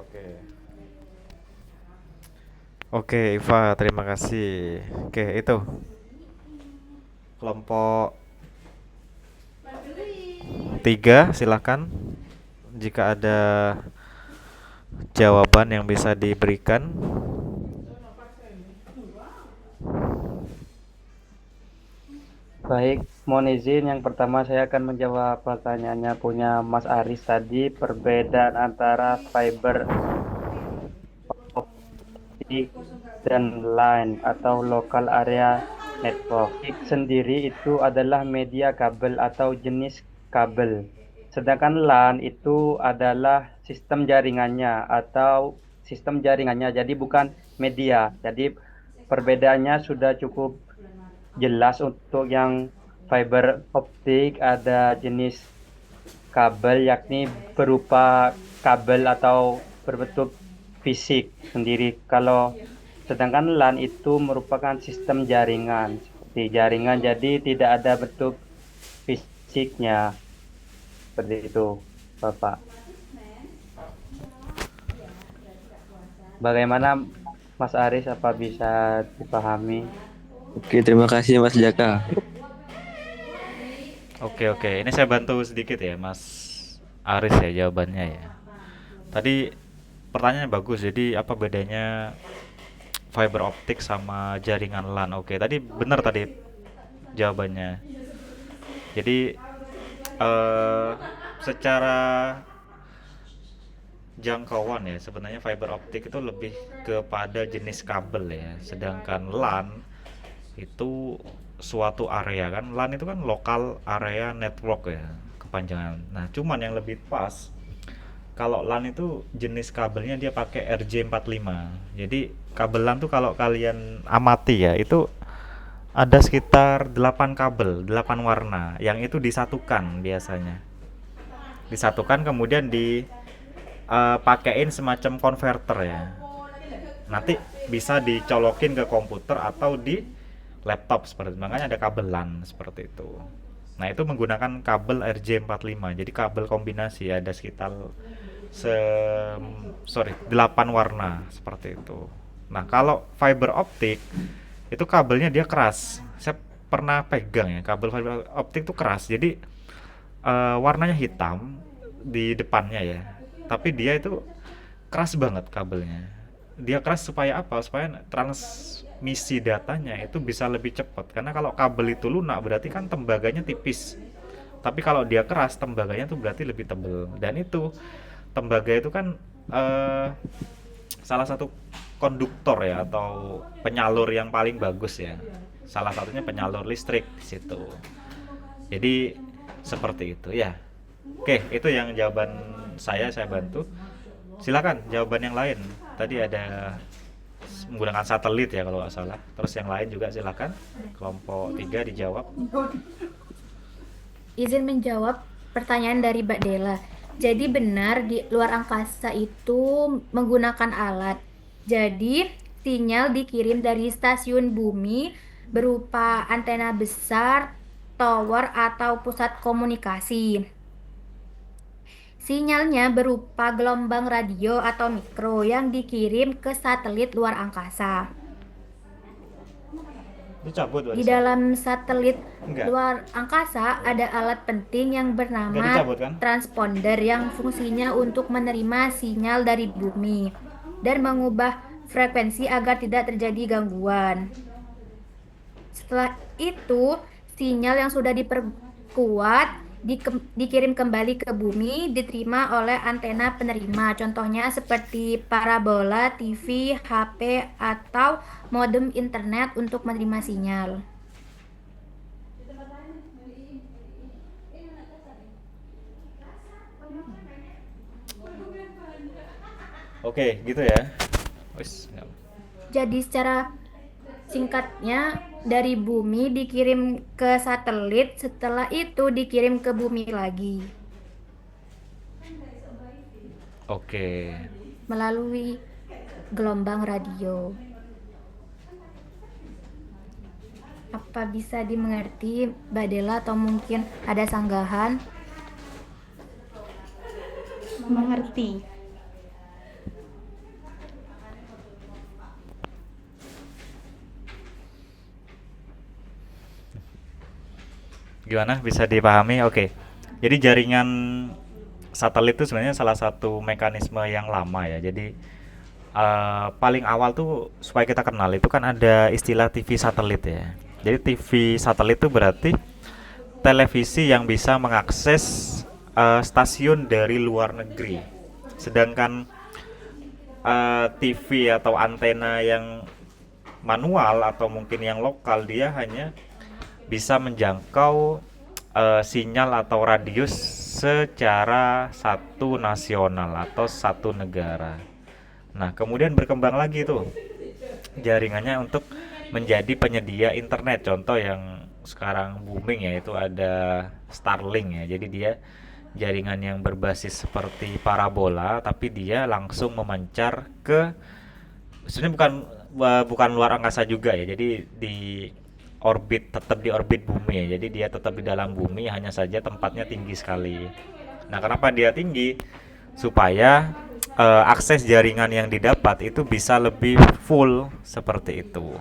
Oke, Iva, terima kasih. Oke, itu. Kelompok 3, silakan. Jika ada jawaban yang bisa diberikan. Baik, mohon izin yang pertama saya akan menjawab pertanyaannya punya Mas Aris tadi, perbedaan antara fiber optik dan LAN atau local area network. Sendiri itu adalah media kabel atau jenis kabel. Sedangkan LAN itu adalah sistem jaringannya jadi bukan media. Jadi perbedaannya sudah cukup jelas. Untuk yang fiber optik ada jenis kabel yakni berupa kabel atau berbentuk fisik sendiri. Sedangkan LAN itu merupakan sistem jaringan, seperti jaringan, jadi tidak ada bentuk fisiknya. Seperti itu, Bapak. Bagaimana Mas Aris, apa bisa dipahami? Oke, terima kasih Mas Jaka. Oke. Ini saya bantu sedikit ya, Mas Aris ya jawabannya ya. Tadi pertanyaannya bagus. Jadi apa bedanya fiber optik sama jaringan LAN? Oke, tadi benar tadi jawabannya. Jadi secara jangkauan ya, sebenarnya fiber optik itu lebih kepada jenis kabel ya. Sedangkan LAN itu suatu area kan. LAN itu kan local area network ya, kepanjangan. Nah, cuman yang lebih pas kalau LAN itu jenis kabelnya dia pakai RJ45. Jadi kabel LAN tuh kalau kalian amati ya, itu ada sekitar 8 kabel, 8 warna yang itu disatukan biasanya. Disatukan kemudian pakein semacam konverter ya. Nanti bisa dicolokin ke komputer atau di laptop seperti itu. Makanya ada kabel LAN seperti itu. Nah, itu menggunakan kabel RJ45. Jadi kabel kombinasi ada sekitar 8 warna seperti itu. Nah, kalau fiber optik itu kabelnya dia keras. Saya pernah pegang ya, kabel fiber optik itu keras. Jadi warnanya hitam di depannya ya. Tapi dia itu keras banget kabelnya. Dia keras supaya apa? Supaya transmisi datanya itu bisa lebih cepat. Karena kalau kabel itu lunak berarti kan tembaganya tipis. Tapi kalau dia keras, tembaganya tuh berarti lebih tebal. Dan itu tembaga itu kan salah satu konduktor ya atau penyalur yang paling bagus ya. Salah satunya penyalur listrik di situ. Jadi seperti itu ya. Oke, itu yang jawaban saya bantu. Silakan jawaban yang lain. Tadi ada menggunakan satelit ya kalau nggak salah. Terus yang lain juga silakan. Kelompok 3 dijawab. Izin menjawab pertanyaan dari Mbak Dela. Jadi benar di luar angkasa itu menggunakan alat. Jadi sinyal dikirim dari stasiun bumi berupa antena besar, tower atau pusat komunikasi. Sinyalnya berupa gelombang radio atau mikro yang dikirim ke satelit luar angkasa. Dicabut Di dalam satelit luar angkasa ada alat penting yang bernama dicabut, kan? transponder yang fungsinya untuk menerima sinyal dari bumi dan mengubah frekuensi agar tidak terjadi gangguan. Setelah itu, sinyal yang sudah diperkuat dikirim kembali ke bumi, diterima oleh antena penerima. Contohnya seperti parabola, TV, HP, atau modem internet untuk menerima sinyal. Oke, gitu ya. Jadi secara singkatnya, dari bumi dikirim ke satelit, setelah itu dikirim ke bumi lagi. Oke. Melalui gelombang radio. Apa bisa dimengerti, Mbak Dela, atau mungkin ada sanggahan? Mengerti. Gimana, bisa dipahami? Oke. Jadi jaringan satelit itu sebenarnya salah satu mekanisme yang lama ya. Jadi paling awal tuh supaya kita kenal itu kan ada istilah TV satelit ya. Jadi TV satelit itu berarti televisi yang bisa mengakses stasiun dari luar negeri. Sedangkan TV atau antena yang manual atau mungkin yang lokal, dia hanya bisa menjangkau sinyal atau radius secara satu nasional atau satu negara. Nah, kemudian berkembang lagi tuh jaringannya untuk menjadi penyedia internet. Contoh yang sekarang booming ya, itu ada Starlink ya. Jadi dia jaringan yang berbasis seperti parabola, tapi dia langsung memancar ke, sebenarnya bukan luar angkasa juga ya. Jadi tetap di orbit bumi ya. Jadi dia tetap di dalam bumi, hanya saja tempatnya tinggi sekali. Nah, kenapa dia tinggi? Supaya akses jaringan yang didapat itu bisa lebih full seperti itu.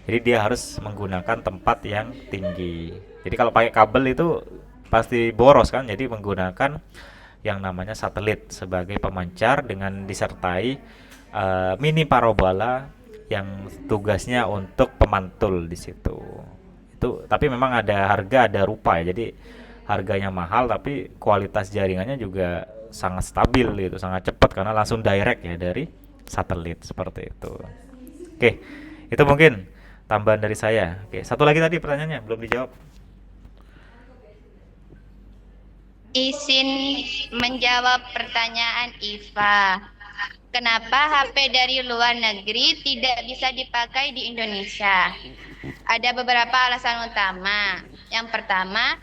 Jadi dia harus menggunakan tempat yang tinggi. Jadi kalau pakai kabel itu pasti boros kan. Jadi menggunakan yang namanya satelit sebagai pemancar dengan disertai mini parabola yang tugasnya untuk pemantul di situ. Itu tapi memang ada harga, ada rupa ya. Jadi harganya mahal tapi kualitas jaringannya juga sangat stabil gitu, sangat cepat karena langsung direct ya dari satelit seperti itu. Oke, itu mungkin tambahan dari saya. Oke, satu lagi tadi pertanyaannya belum dijawab. Izin menjawab pertanyaan Iva. Kenapa HP dari luar negeri tidak bisa dipakai di Indonesia? Ada beberapa alasan utama. Yang pertama,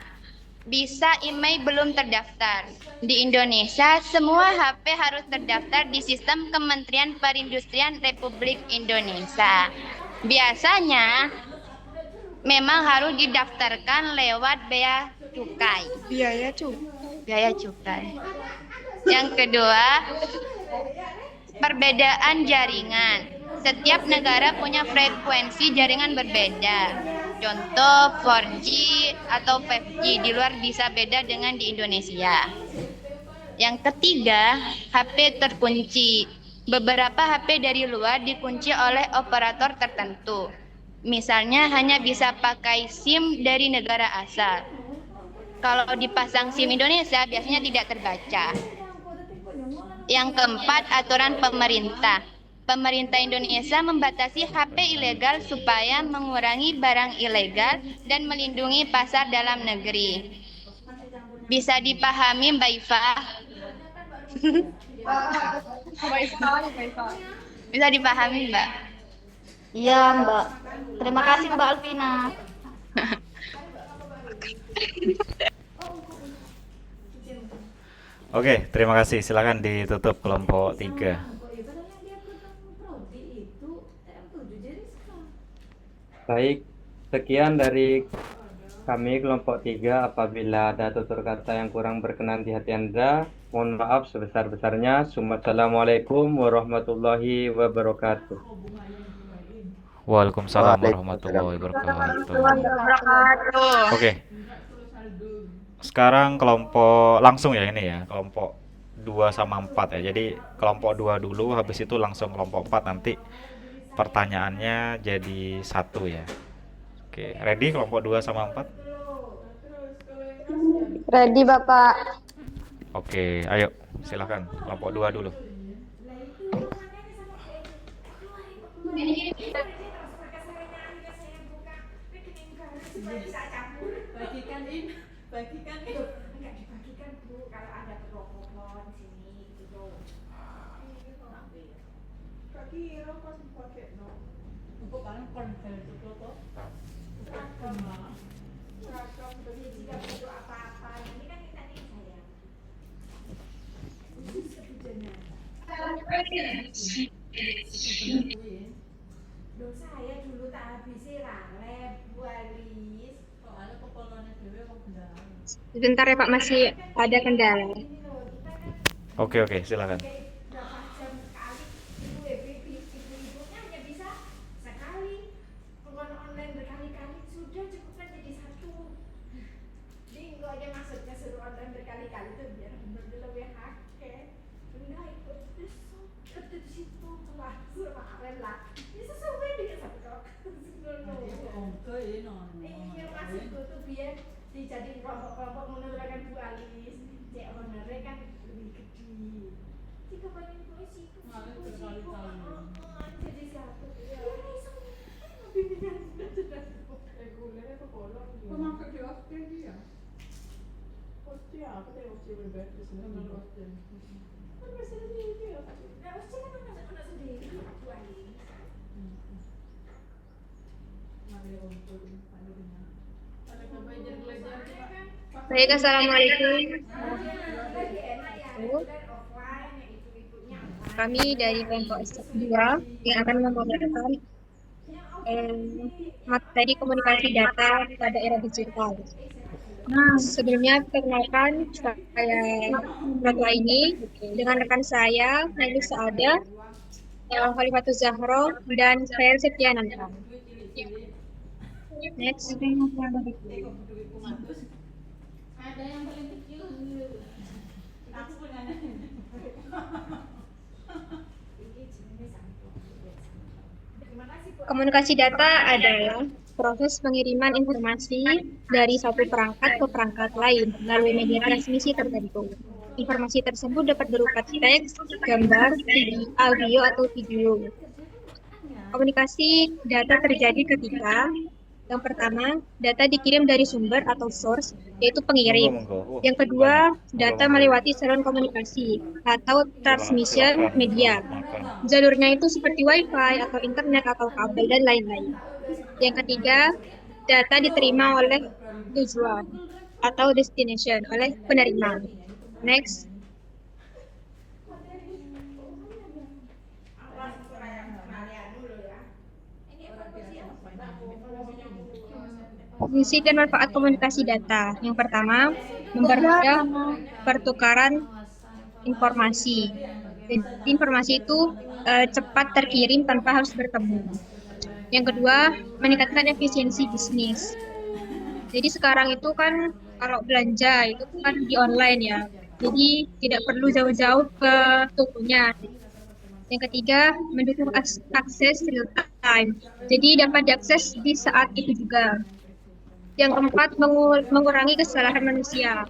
bisa email belum terdaftar. Di Indonesia, semua HP harus terdaftar di sistem Kementerian Perindustrian Republik Indonesia. Biasanya, memang harus didaftarkan lewat bea cukai. Biaya cukai. Yang kedua, perbedaan jaringan. Setiap negara punya frekuensi jaringan berbeda. Contoh 4G atau 5G di luar bisa beda dengan di Indonesia. Yang ketiga, HP terkunci. Beberapa HP dari luar dikunci oleh operator tertentu. Misalnya hanya bisa pakai SIM dari negara asal. Kalau dipasang SIM Indonesia biasanya tidak terbaca. Yang keempat, aturan pemerintah. Pemerintah Indonesia membatasi HP ilegal supaya mengurangi barang ilegal dan melindungi pasar dalam negeri. Bisa dipahami, Mbak Iva? Bisa dipahami, Mbak? Iya, Mbak. Terima kasih, Mbak Alvina. Oke, terima kasih. Silakan ditutup kelompok 3. Baik, sekian dari kami kelompok 3. Apabila ada tutur kata yang kurang berkenan di hati Anda, mohon maaf sebesar-besarnya. Assalamualaikum warahmatullahi wabarakatuh. Waalaikumsalam warahmatullahi wabarakatuh. Oke. Sekarang kelompok langsung ya ini ya, kelompok 2 sama 4 ya. Jadi kelompok 2 dulu, habis itu langsung kelompok 4, nanti pertanyaannya jadi 1 ya. Oke, ready kelompok 2 sama 4? Ready, Bapak. Oke, ayo silakan kelompok 2 dulu. Sebentar ya Pak, masih ada kendala. Oke, silakan. Baik, assalamualaikum. Kami dari kelompok S2 yang akan membawakan materi komunikasi data pada era digital. Nah, sebelumnya perkenalkan saya Ratwa ini dengan rekan saya Nailul Saada, Khalifatul Zahro, dan saya Setia Nanda. Next. Komunikasi data adalah proses pengiriman informasi dari satu perangkat ke perangkat lain melalui media transmisi tertentu. Informasi tersebut dapat berupa teks, gambar, audio, atau video. Komunikasi data terjadi ketika yang pertama, data dikirim dari sumber atau source, yaitu pengirim. Yang kedua, data melewati saluran komunikasi atau transmission media. Jalurnya itu seperti Wi-Fi atau internet atau kabel dan lain-lain. Yang ketiga, data diterima oleh tujuan atau destination oleh penerima. Next. Fungsi dan manfaat komunikasi data. Yang pertama, mempermudah pertukaran informasi. Jadi, informasi itu cepat terkirim tanpa harus bertemu. Yang kedua, meningkatkan efisiensi bisnis. Jadi sekarang itu kan kalau belanja itu kan di online ya. Jadi tidak perlu jauh-jauh ke tokonya. Yang ketiga, mendukung akses real time. Jadi dapat diakses di saat itu juga. Yang keempat, mengurangi kesalahan manusia.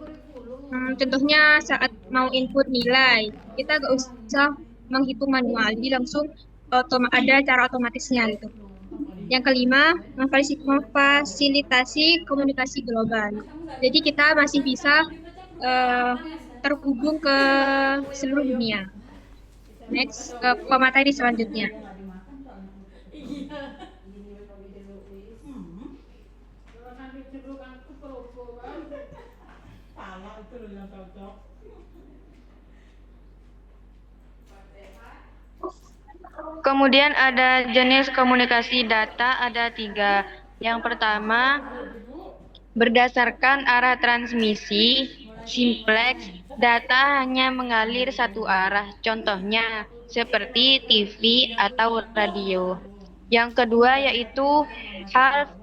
Contohnya saat mau input nilai, kita nggak usah menghitung manual, jadi langsung ada cara otomatisnya gitu. Yang kelima, memfasilitasi komunikasi global. Jadi kita masih bisa terhubung ke seluruh dunia. Next, ke pemateri selanjutnya. Kemudian ada jenis komunikasi data, ada 3. Yang pertama, berdasarkan arah transmisi, simplex, data hanya mengalir satu arah, contohnya seperti TV atau radio. Yang kedua yaitu half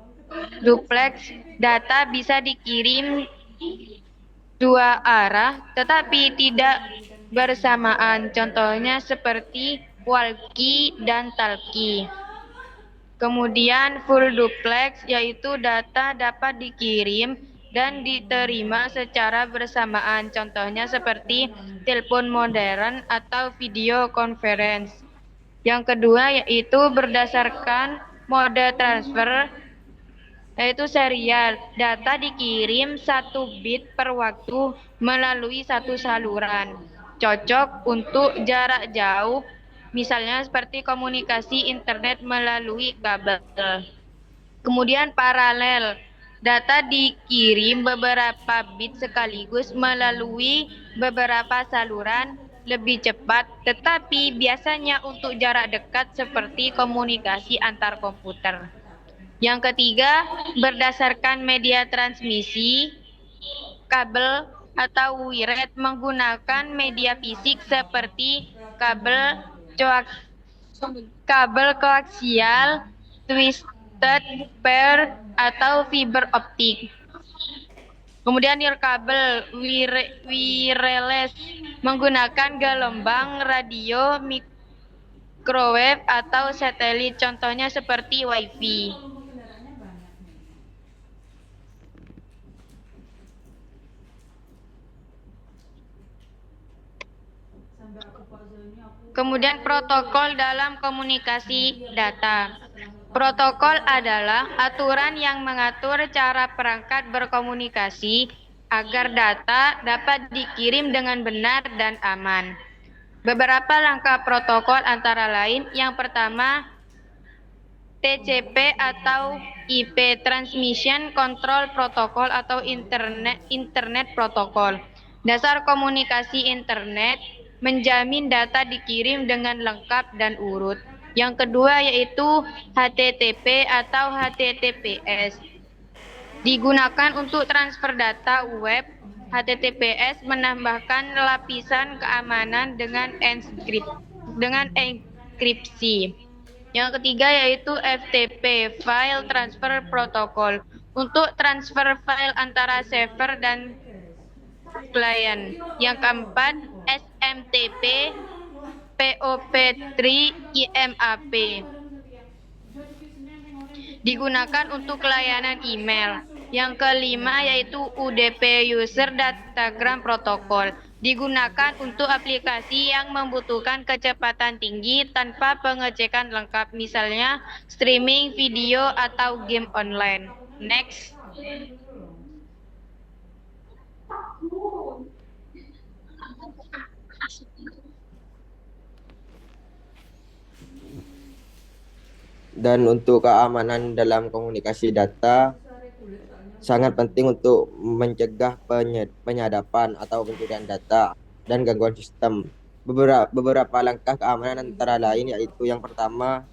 duplex, data bisa dikirim dua arah tetapi tidak bersamaan, contohnya seperti walkie dan talkie. Kemudian full duplex yaitu data dapat dikirim dan diterima secara bersamaan, contohnya seperti telepon modern atau video conference. Yang kedua yaitu berdasarkan mode transfer yaitu serial, data dikirim 1 bit per waktu melalui satu saluran, cocok untuk jarak jauh, misalnya seperti komunikasi internet melalui kabel. Kemudian paralel, data dikirim beberapa bit sekaligus melalui beberapa saluran, lebih cepat, tetapi biasanya untuk jarak dekat seperti komunikasi antar komputer. Yang ketiga, berdasarkan media transmisi, kabel atau wired menggunakan media fisik seperti kabel koaksial, twisted pair, atau fiber optik. Kemudian nirkabel wireless menggunakan gelombang radio, microwave, atau satelit, contohnya seperti WiFi. Kemudian protokol dalam komunikasi data. Protokol adalah aturan yang mengatur cara perangkat berkomunikasi agar data dapat dikirim dengan benar dan aman. Beberapa langkah protokol antara lain, yang pertama TCP atau IP, Transmission Control Protocol atau Internet Protocol. Dasar komunikasi internet menjamin data dikirim dengan lengkap dan urut. Yang kedua yaitu HTTP atau HTTPS. Digunakan untuk transfer data web. HTTPS menambahkan lapisan keamanan dengan enkripsi. Yang ketiga yaitu FTP, File Transfer Protocol, untuk transfer file antara server dan klien. Yang keempat, SMTP, POP3, IMAP. Digunakan untuk layanan email. Yang kelima yaitu UDP, User Datagram Protocol. Digunakan untuk aplikasi yang membutuhkan kecepatan tinggi tanpa pengecekan lengkap, misalnya streaming video atau game online. Next. Dan untuk keamanan dalam komunikasi data sangat penting untuk mencegah penyadapan atau pencurian data dan gangguan sistem. Beberapa langkah keamanan antara lain yaitu yang pertama,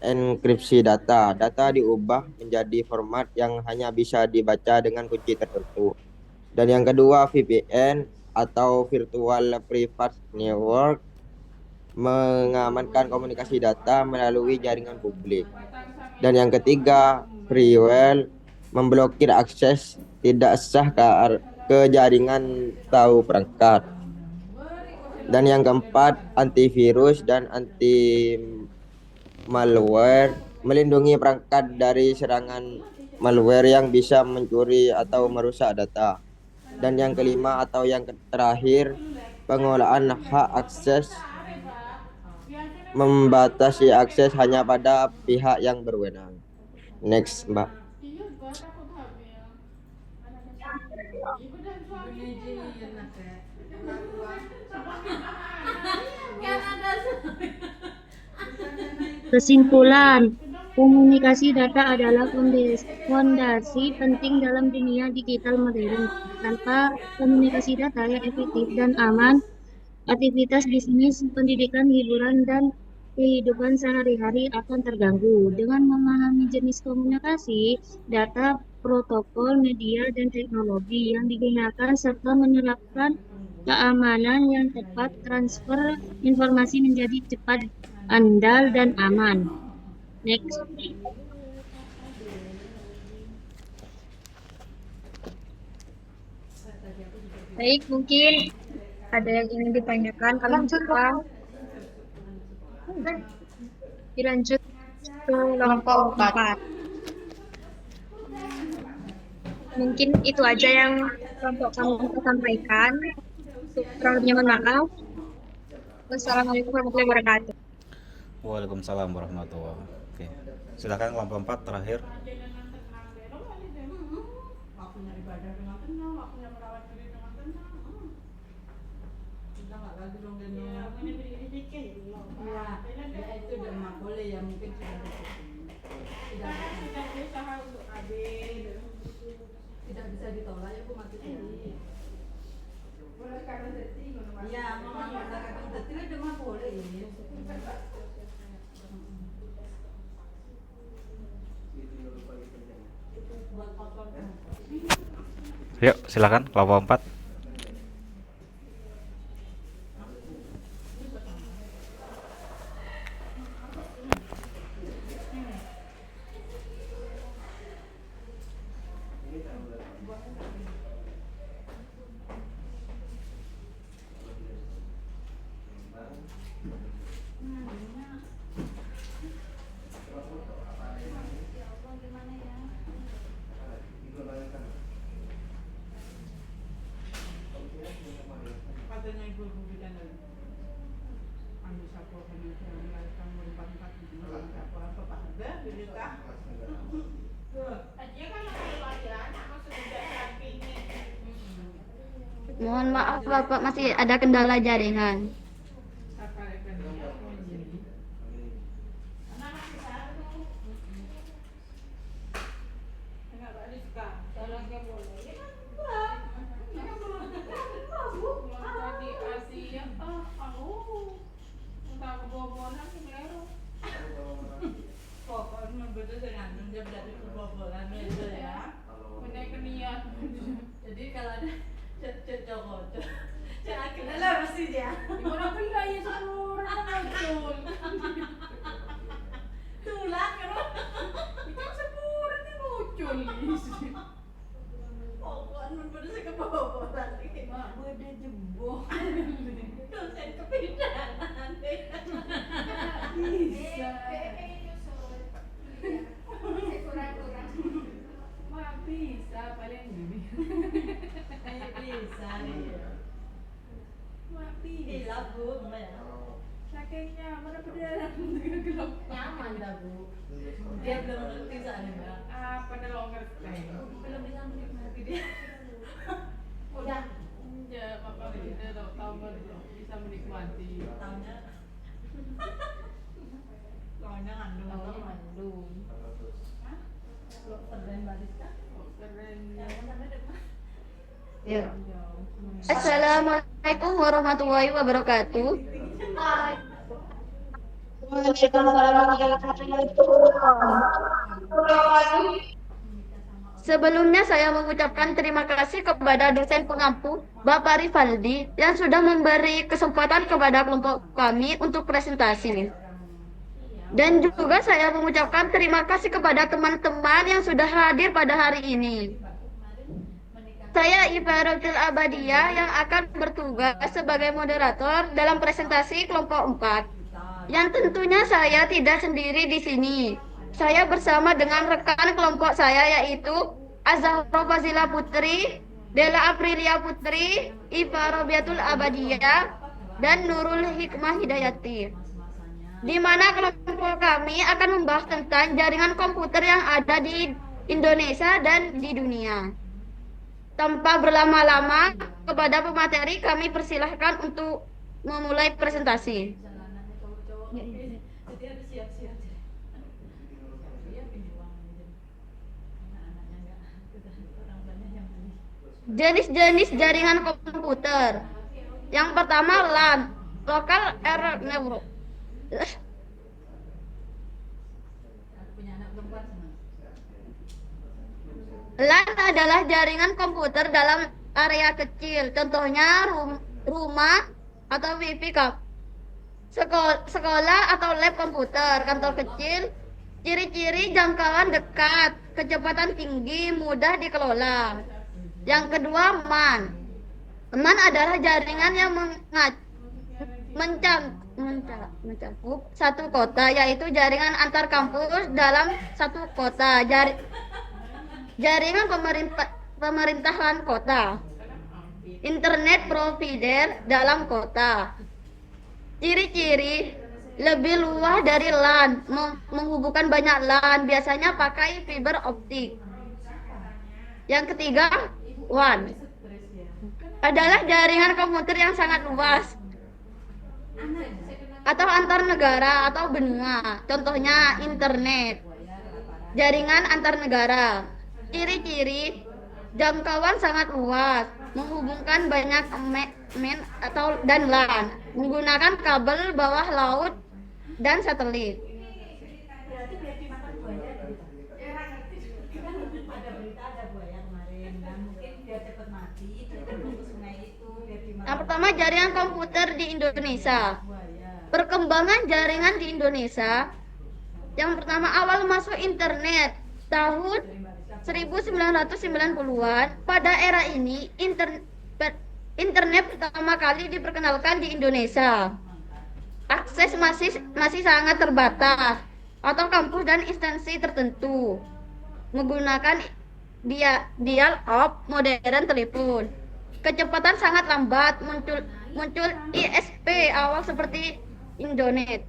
enkripsi data. Data diubah menjadi format yang hanya bisa dibaca dengan kunci tertentu. Dan yang kedua, VPN atau Virtual Private Network, mengamankan komunikasi data melalui jaringan publik. Dan yang ketiga, freeware, memblokir akses tidak sah ke jaringan atau perangkat. Dan yang keempat, antivirus dan anti malware, melindungi perangkat dari serangan malware yang bisa mencuri atau merusak data. Dan yang kelima atau yang terakhir, pengolahan hak akses membatasi akses hanya pada pihak yang berwenang. Next, Mbak. Kesimpulan, komunikasi data adalah fondasi penting dalam dunia digital modern. Tanpa komunikasi data yang efektif dan aman, aktivitas bisnis, pendidikan, hiburan, dan kehidupan sehari-hari akan terganggu. Dengan memahami jenis komunikasi, data, protokol, media, dan teknologi yang digunakan, serta menerapkan keamanan yang tepat, transfer informasi menjadi cepat, andal, dan aman. Next. Baik, mungkin ada yang ingin ditanyakan. Kalau kita dilanjut ke kelompok 4. Mungkin itu aja yang kelompok kami bisa sampaikan. Kurang lebihnya mohon maaf. Wassalamualaikum warahmatullahi wabarakatuh. Waalaikumsalam warahmatullahi wabarakatuh. Oke, silakan kelompok 4 terakhir. Yuk, silakan kelompok 4. Mohon maaf Bapak, masih ada kendala jaringan. Ya. Assalamualaikum warahmatullahi wabarakatuh. Sebelumnya saya mengucapkan terima kasih kepada dosen pengampu Bapak Rivaldi yang sudah memberi kesempatan kepada kelompok kami untuk presentasi. Dan juga saya mengucapkan terima kasih kepada teman-teman yang sudah hadir pada hari ini. Saya Ifarotil Abadiyah yang akan bertugas sebagai moderator dalam presentasi kelompok 4. Yang tentunya saya tidak sendiri di sini. Saya bersama dengan rekan kelompok saya yaitu Azahra Fazila Putri, Dela Aprilia Putri, Ifa Robiatul Abadiyah, dan Nurul Hikmah Hidayati. di mana kelompok kami akan membahas tentang jaringan komputer yang ada di Indonesia dan di dunia. Tanpa berlama-lama, kepada pemateri kami persilahkan untuk memulai presentasi. Jenis-jenis jaringan komputer. Yang pertama LAN, Local Area Network. LAN adalah jaringan komputer dalam area kecil, contohnya rumah atau WiFi sekolah atau lab komputer, kantor kecil. Ciri-ciri jangkauan dekat, kecepatan tinggi, mudah dikelola. Yang kedua MAN. MAN adalah jaringan yang mencakup satu kota, yaitu jaringan antar kampus dalam satu kota. Jaringan pemerintahan kota. Internet provider dalam kota. Ciri-ciri lebih luas dari LAN, menghubungkan banyak LAN, biasanya pakai fiber optik. Yang ketiga, WAN adalah jaringan komputer yang sangat luas atau antar negara atau benua, contohnya internet. Jaringan antar negara. Ciri-ciri jangkauan sangat luas, menghubungkan banyak dan LAN, menggunakan kabel bawah laut dan satelit. Yang pertama, jaringan komputer di Indonesia. Perkembangan jaringan di Indonesia. Yang pertama, awal masuk internet tahun 1990-an. Pada era ini, internet pertama kali diperkenalkan di Indonesia. Akses masih sangat terbatas atau kampus dan instansi tertentu menggunakan dial-up modern telepon. Kecepatan sangat lambat, muncul ISP awal seperti Indonet.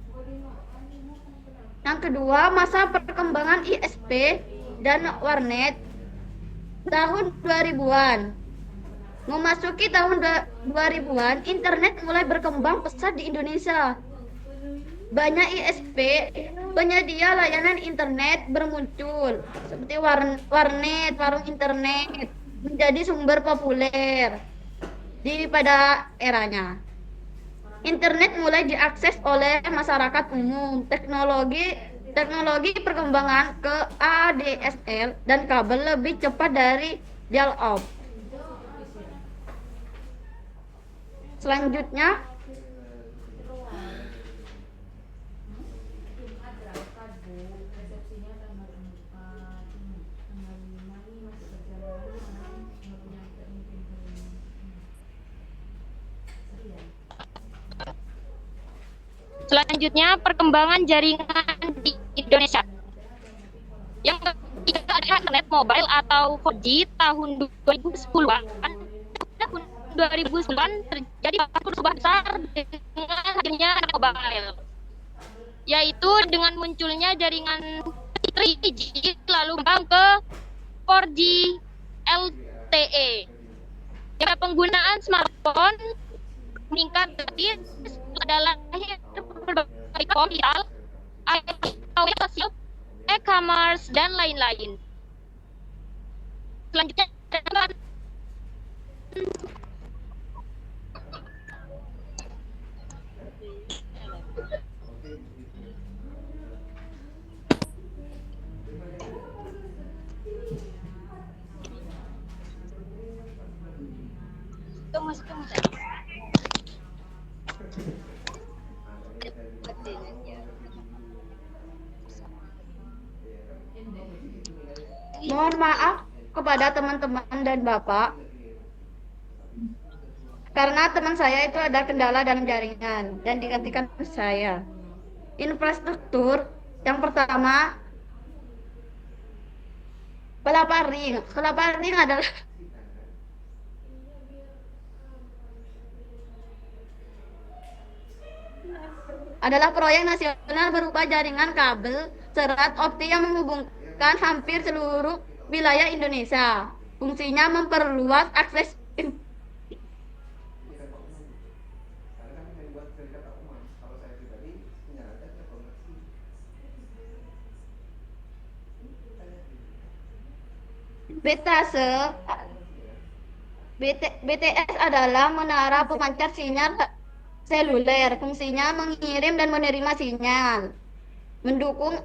Yang kedua, masa perkembangan ISP dan warnet tahun 2000-an. Memasuki tahun 2000-an, internet mulai berkembang pesat di Indonesia. Banyak ISP, penyedia layanan internet bermuncul, seperti warnet, warung internet, menjadi sumber populer pada eranya. Internet mulai diakses oleh masyarakat umum. Teknologi perkembangan ke ADSL dan kabel lebih cepat dari dial-up. Selanjutnya, perkembangan jaringan di Indonesia. Yang ketiga adalah internet mobile atau 4G tahun 2010-an. Tahun 2009 terjadi perubahan besar dengan hadirnya internet mobile, yaitu dengan munculnya jaringan 3G lalu berkembang ke 4G LTE. Jika penggunaan smartphone meningkat drastis adalah berbagai platform digital, sosial, e-commerce, dan lain-lain. Selanjutnya, mohon maaf kepada teman-teman dan Bapak, karena teman saya itu ada kendala dalam jaringan dan digantikan saya. Infrastruktur yang pertama, kelapa ring. Kelapa ring adalah adalah proyek nasional berupa jaringan kabel serat optik yang menghubungkan hampir seluruh wilayah Indonesia. Fungsinya memperluas akses BTS adalah menara pemancar sinyal seluler. Fungsinya mengirim dan menerima sinyal. Mendukung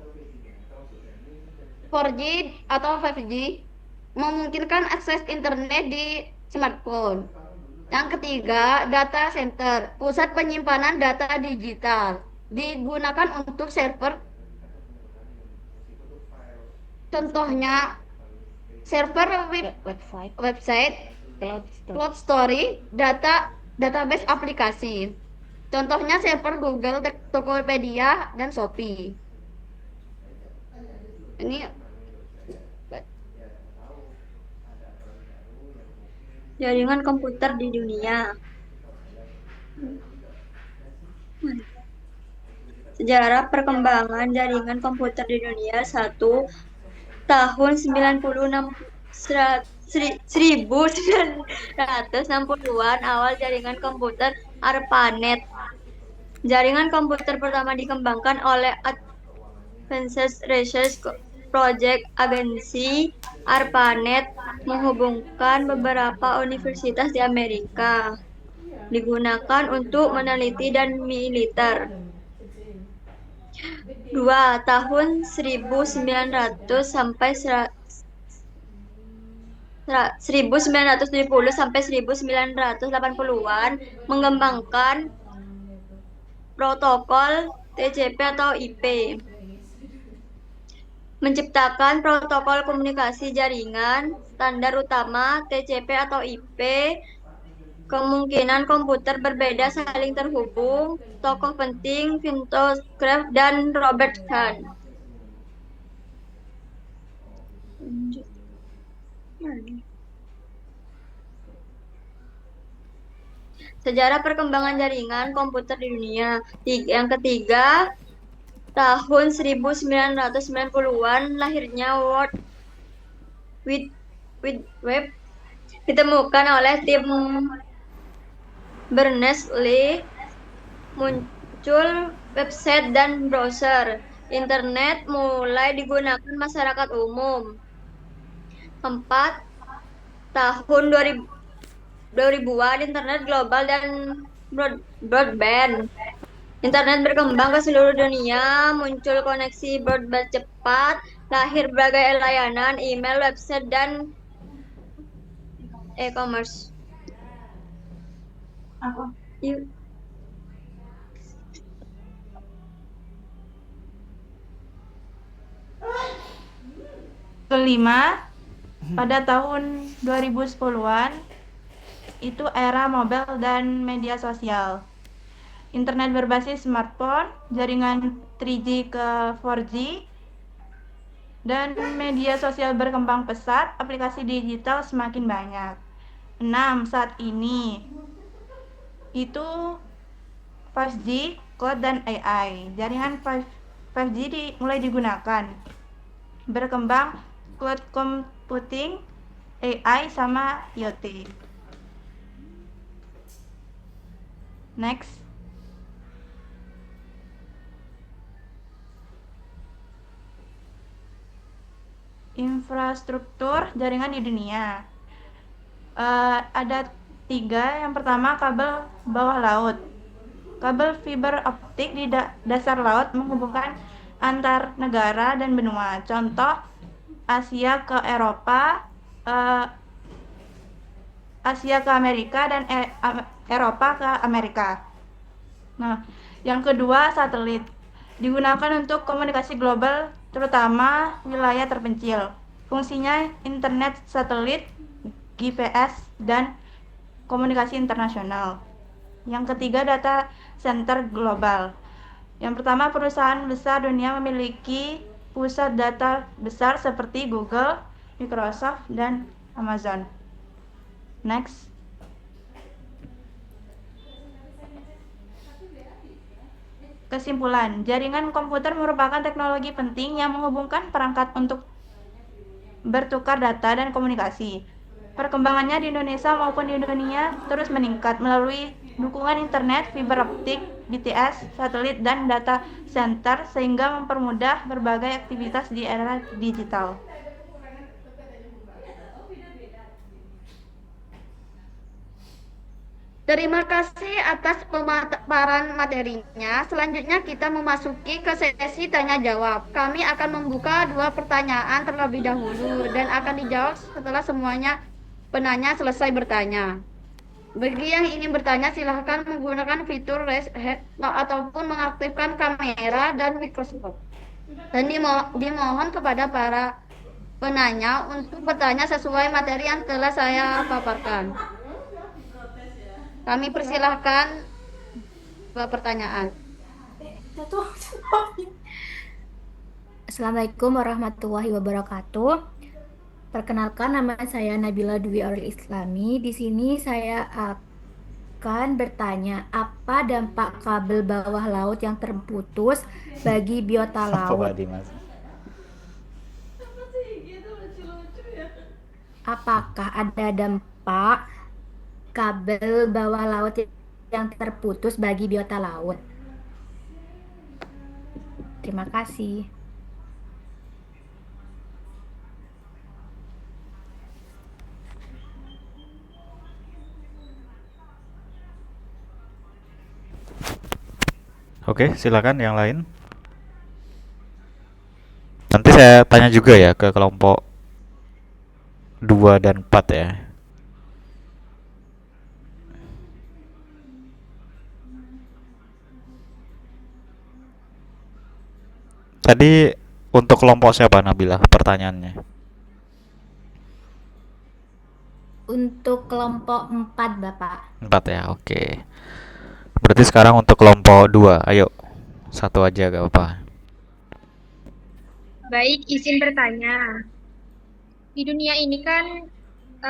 4G atau 5G. Memungkinkan akses internet di smartphone. Yang ketiga, data center. Pusat penyimpanan data digital. Digunakan untuk server. Contohnya, server website, cloud storage, database aplikasi. Contohnya server Google, Tokopedia, dan Shopee. Ini Jaringan komputer di dunia. Sejarah perkembangan jaringan komputer di dunia. 1. Tahun 1960-an awal jaringan komputer ARPANET. Jaringan komputer pertama dikembangkan oleh Advanced Research Project Agency. ARPANET menghubungkan beberapa universitas di Amerika. Digunakan untuk meneliti dan militer. 2. Tahun 1970 sampai 1980-an mengembangkan protokol TCP atau IP. Menciptakan protokol komunikasi jaringan standar utama TCP atau IP. Kemungkinan komputer berbeda saling terhubung. Tokoh penting Vinto Cerf dan Robert Kahn. Sejarah perkembangan jaringan komputer di dunia. Yang ketiga, tahun 1990-an lahirnya World Wide Web ditemukan oleh tim Berners-Lee. Muncul website dan browser. Internet mulai digunakan masyarakat umum. 4. Tahun 2000-an internet global dan broadband. Internet berkembang ke seluruh dunia, muncul koneksi broadband cepat, lahir berbagai layanan, email, website, dan e-commerce. Yuk. Kelima, pada tahun 2010-an itu era mobile dan media sosial. Internet berbasis smartphone, jaringan 3G ke 4G, dan media sosial berkembang pesat, aplikasi digital semakin banyak. 6. Saat ini itu 5G, cloud, dan AI. Jaringan 5G mulai digunakan. Berkembang cloud computing, AI, sama IoT. Next. Infrastruktur jaringan di dunia. Ada 3. Yang pertama, kabel bawah laut. Kabel fiber optik di dasar laut menghubungkan antar negara dan benua. Contoh, Asia ke Eropa, Asia ke Amerika, dan Eropa ke Amerika. Nah, yang kedua, satelit. Digunakan untuk komunikasi global, terutama wilayah terpencil. Fungsinya internet satelit, GPS, dan komunikasi internasional. Yang ketiga, data center global. Yang pertama, perusahaan besar dunia memiliki pusat data besar seperti Google, Microsoft, dan Amazon. Next. Kesimpulan, jaringan komputer merupakan teknologi penting yang menghubungkan perangkat untuk bertukar data dan komunikasi. Perkembangannya di Indonesia maupun di dunia terus meningkat melalui dukungan internet, fiber optik, BTS, satelit, dan data center sehingga mempermudah berbagai aktivitas di era digital. Terima kasih atas pemaparan materinya. Selanjutnya kita memasuki ke sesi tanya jawab. Kami akan membuka 2 pertanyaan terlebih dahulu dan akan dijawab setelah semuanya penanya selesai bertanya. Bagi yang ingin bertanya silahkan menggunakan fitur raise hand ataupun mengaktifkan kamera dan mikrofon. Dan dimohon kepada para penanya untuk bertanya sesuai materi yang telah saya paparkan. Kami persilahkan pertanyaan. Assalamualaikum warahmatullahi wabarakatuh. Perkenalkan, nama saya Nabila Dwi Aurel Islami. Di sini saya akan bertanya, apa dampak kabel bawah laut yang terputus bagi biota Apa laut? Pak Dimas? Apakah ada dampak kabel bawah laut yang terputus bagi biota laut? Terima kasih. Oke, silakan yang lain. Nanti saya tanya juga ya ke kelompok 2 dan 4 ya. Tadi untuk kelompok siapa Nabila pertanyaannya? Untuk kelompok 4, Bapak. 4 ya, oke. Berarti sekarang untuk kelompok 2, ayo. Satu aja gak apa-apa. Baik, izin bertanya. Di dunia ini kan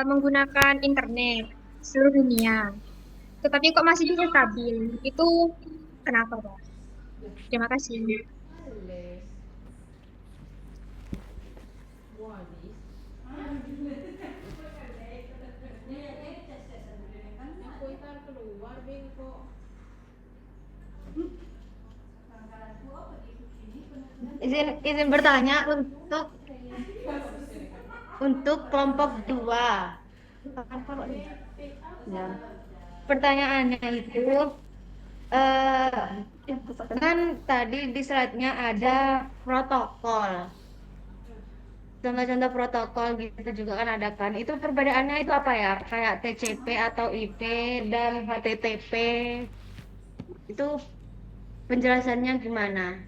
menggunakan internet seluruh dunia. Tetapi kok masih bisa stabil? Itu kenapa, Pak? Terima kasih. Izin bertanya untuk kelompok 2. Ya. Pertanyaannya itu kan tadi di slide-nya ada protokol. Contoh-contoh protokol gitu juga kan ada kan. Itu perbedaannya itu apa ya? Kayak TCP atau IP dan HTTP. Itu penjelasannya gimana?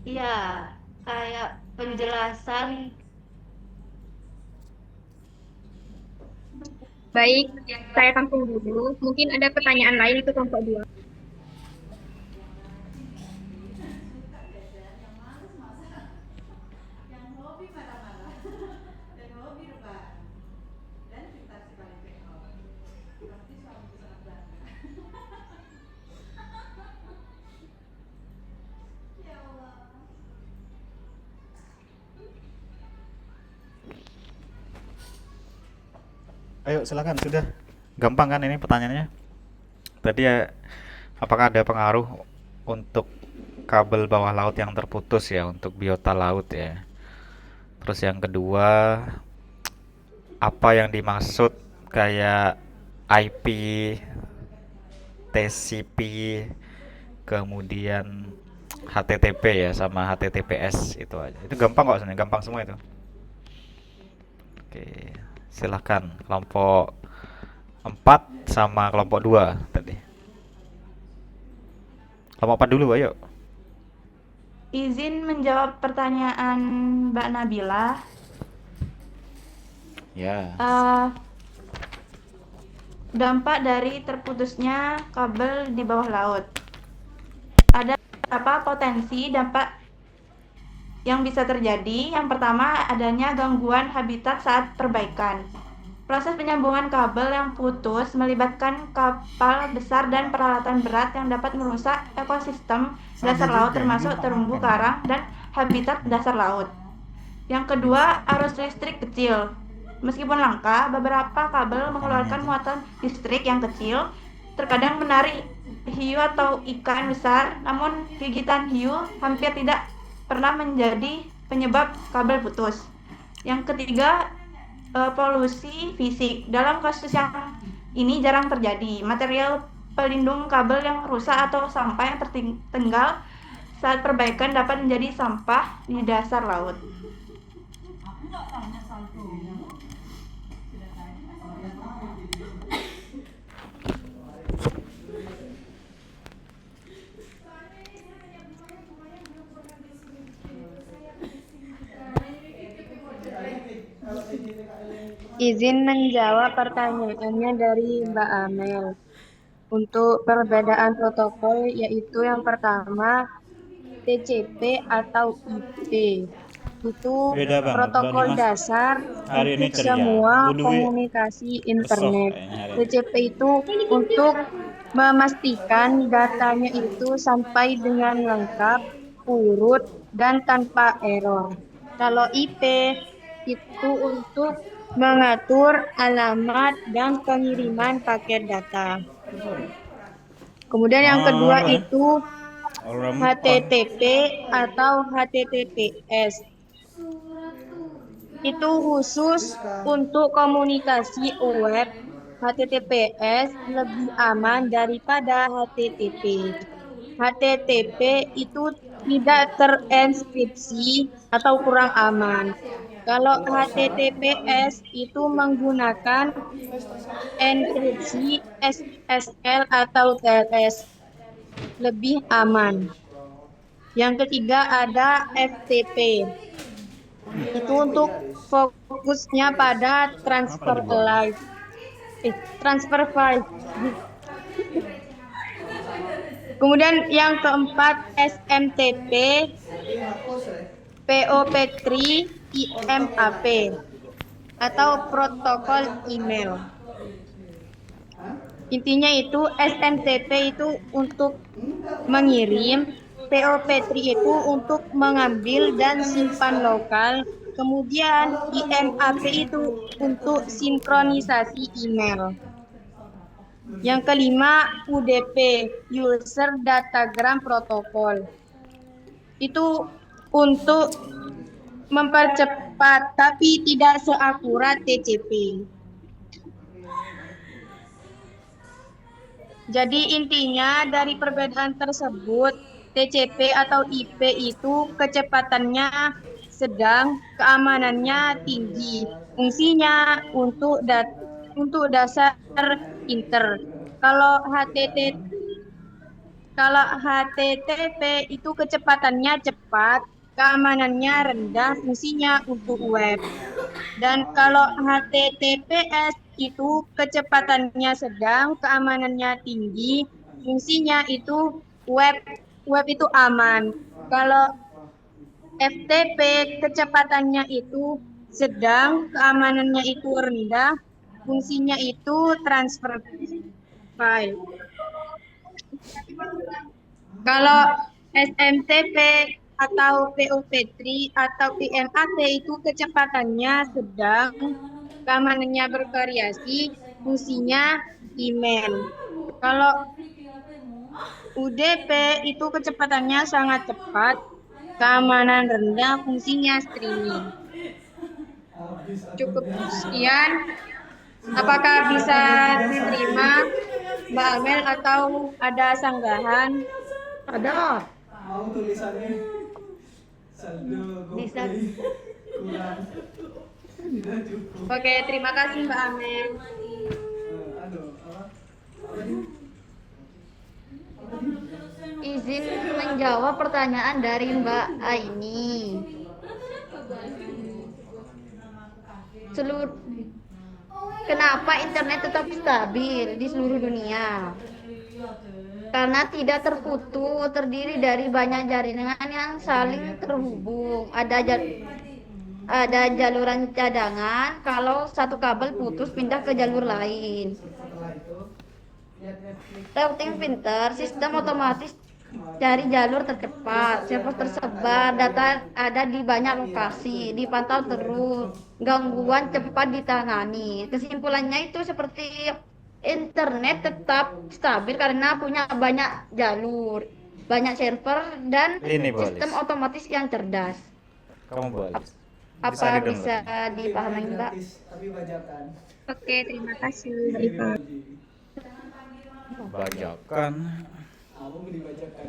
Iya, kayak penjelasan. Baik, saya tampung dulu. Mungkin ada pertanyaan lain itu kelompok 2. Ayo silakan, sudah. Gampang kan ini pertanyaannya? Tadi ya, apakah ada pengaruh untuk kabel bawah laut yang terputus ya untuk biota laut ya? Terus yang kedua, apa yang dimaksud kayak IP, TCP, kemudian HTTP ya sama HTTPS itu aja. Itu gampang kok sebenarnya, gampang semua itu. Oke, silahkan kelompok 4 sama kelompok 2 tadi. Kelompok 4 dulu, ayo. Izin menjawab pertanyaan Mbak Nabila. Ya. Dampak dari terputusnya kabel di bawah laut. Ada beberapa potensi dampak yang bisa terjadi. Yang pertama, adanya gangguan habitat saat perbaikan. Proses penyambungan kabel yang putus melibatkan kapal besar dan peralatan berat yang dapat merusak ekosistem dasar laut termasuk terumbu karang dan habitat dasar laut. Yang kedua, arus listrik kecil. Meskipun langka, beberapa kabel mengeluarkan muatan listrik yang kecil, terkadang menarik hiu atau ikan besar, namun gigitan hiu hampir tidak pernah menjadi penyebab kabel putus. Yang ketiga, polusi fisik. Dalam kasus yang ini jarang terjadi. Material pelindung kabel yang rusak atau sampah yang tertinggal saat perbaikan dapat menjadi sampah di dasar laut. Izin menjawab pertanyaannya dari Mbak Amel. Untuk perbedaan protokol yaitu yang pertama TCP atau IP. Itu Beda banget, protokol Mbak Dimas. dasar Hari ini untuk ceria. semua Dulu komunikasi internet. kayaknya hari ini. TCP itu untuk memastikan datanya itu sampai dengan lengkap, urut, dan tanpa error. Kalau IP itu untuk mengatur alamat dan pengiriman paket data. Kemudian yang kedua itu HTTP atau HTTPS. Itu khusus untuk komunikasi web. HTTPS lebih aman daripada HTTP. HTTP itu tidak terenskripsi atau kurang aman. Kalau HTTPS itu menggunakan enkripsi SSL atau TLS, lebih aman. Yang ketiga ada FTP. Itu untuk fokusnya pada transfer file. Kemudian yang keempat SMTP, POP3, IMAP atau protokol email. Intinya itu SMTP itu untuk mengirim, POP3 itu untuk mengambil dan simpan lokal, kemudian IMAP itu untuk sinkronisasi email. Yang kelima UDP, User Datagram Protocol. Itu untuk mempercepat tapi tidak seakurat TCP. Jadi intinya dari perbedaan tersebut, TCP atau IP itu kecepatannya sedang, keamanannya tinggi, fungsinya untuk dasar inter. Kalau HTTP itu kecepatannya cepat, keamanannya rendah, fungsinya untuk web. Dan kalau HTTPS itu kecepatannya sedang, keamanannya tinggi, fungsinya itu web itu aman. Kalau FTP kecepatannya itu sedang, keamanannya itu rendah, fungsinya itu transfer file. Kalau SMTP atau POP3 atau IMAP itu kecepatannya sedang, keamanannya bervariasi, fungsinya email. Kalau UDP itu kecepatannya sangat cepat, keamanan rendah, fungsinya streaming. Cukup sekian. Apakah bisa diterima Mbak Amel atau ada sanggahan? Ada. Mau tulisannya saldo Bisa. kurang tidak cukup. Oke, terima kasih Mbak Amel. Izin menjawab pertanyaan dari Mbak Aini. Kenapa internet tetap stabil di seluruh dunia? Karena tidak terputus, terdiri dari banyak jaringan yang saling terhubung. Ada jaluran cadangan. Kalau satu kabel putus, pindah ke jalur lain. Routing pinter, sistem otomatis cari jalur tercepat, server tersebar, data ada di banyak lokasi, dipantau terus, gangguan cepat ditangani. Kesimpulannya itu seperti internet tetap stabil karena punya banyak jalur, banyak server, dan Ini sistem Bolis. otomatis yang cerdas. Kamu Bolis. Bisa Apa didengar. bisa dipahami, Mbak? Tapi bajakan. Oke, terima kasih, Mbak Iva. Bajakan. Kamu dibajakan.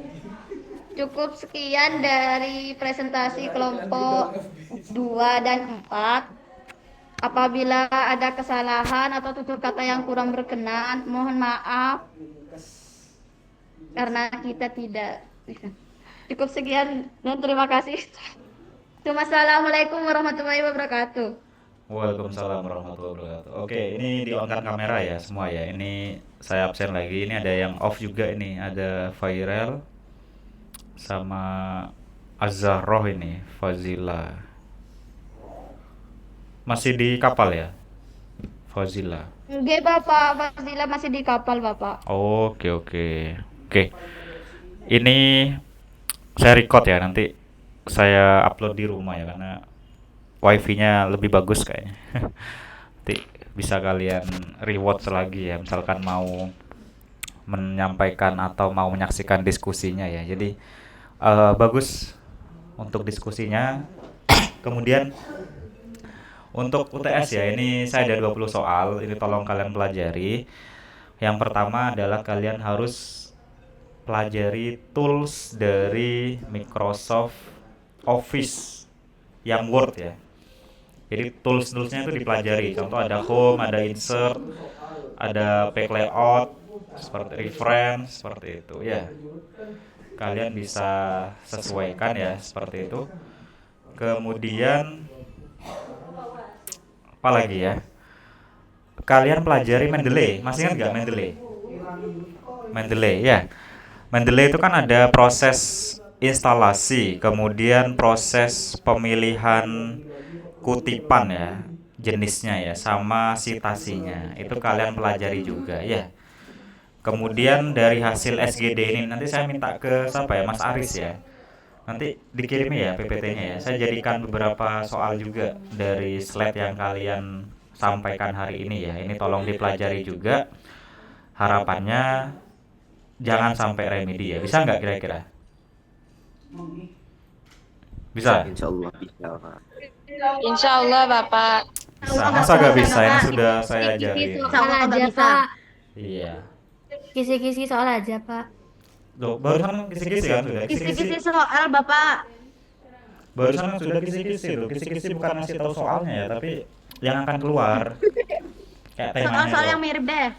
Cukup sekian dari presentasi kelompok 2 dan 4. Apabila ada kesalahan atau tutur kata yang kurang berkenan, mohon maaf karena kita tidak. Cukup sekian dan terima kasih. Assalamualaikum warahmatullahi wabarakatuh. Waalaikumsalam warahmatullahi wabarakatuh. Oke, ini di on kamera ya semua ya. Ini saya absen lagi. Ini ada yang off juga ini. Ada Viral sama Azzaroh ini, Fazila. Masih di kapal ya? Fazila. Oke, Bapak. Fazila masih di kapal, Bapak. Oke, oke. Oke. Ini saya record ya, nanti saya upload di rumah ya karena wifi-nya lebih bagus kayaknya. Nanti bisa kalian rewatch lagi ya, misalkan mau menyampaikan atau mau menyaksikan diskusinya ya. Jadi bagus untuk diskusinya. Kemudian untuk UTS ya, ini saya ada 20 soal, ini tolong kalian pelajari. Yang pertama adalah kalian harus pelajari tools dari Microsoft Office yang Word ya. Jadi tools-toolsnya itu dipelajari. Contoh ada Home, ada Insert, ada Page Layout, seperti Reference, seperti itu ya. Kalian bisa sesuaikan ya seperti itu. Kemudian apa lagi ya? Kalian pelajari Mendeley. Masih ingat nggak Mendeley? Mendeley ya. Mendeley itu kan ada proses instalasi, kemudian proses pemilihan kutipan ya, jenisnya ya, sama citasinya. Itu kalian pelajari juga ya. Kemudian dari hasil SGD ini nanti saya minta ke siapa ya, Mas Aris ya. Nanti dikirim ya PPT-nya ya. Saya jadikan beberapa soal juga dari slide yang kalian sampaikan hari ini ya. Ini tolong dipelajari juga. Harapannya jangan sampai remedi ya. Bisa nggak kira-kira? Bisa? Insya Allah bisa, Pak. Insya Allah, Bapak. Bisa. Masa nggak bisa? Ini sudah saya ajarin. Soal aja, Pak. Iya. Kisi-kisi soal aja, Pak. Loh, barusan kisi-kisi kan sudah. Kisi-kisi soal, Bapak. Barusan sudah kisi-kisi loh. Kisi-kisi bukan ngasih tahu soalnya ya, tapi yang akan keluar. Kayak temanya Soal-soal tuh. yang mirip deh.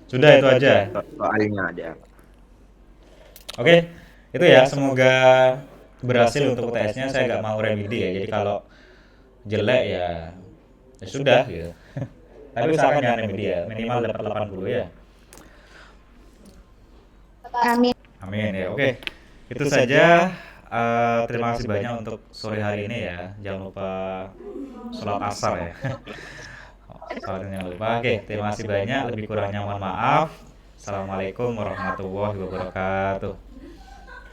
Sudah itu aja. Soalnya ada. Oke, itu ya. Semoga berhasil untuk UTS-nya. Saya nggak mau remedi ya. Jadi kalau jelek ya, ya sudah gitu. Tapi usahakan jangan remedi ya. Minimal dapat 80 ya. Amin. Amin ya. Oke, itu saja. Terima kasih banyak untuk sore hari ini ya. Jangan lupa sholat asar ya. Sholat jangan lupa. Oke, terima kasih banyak. Lebih kurangnya mohon maaf. Assalamualaikum warahmatullahi wabarakatuh.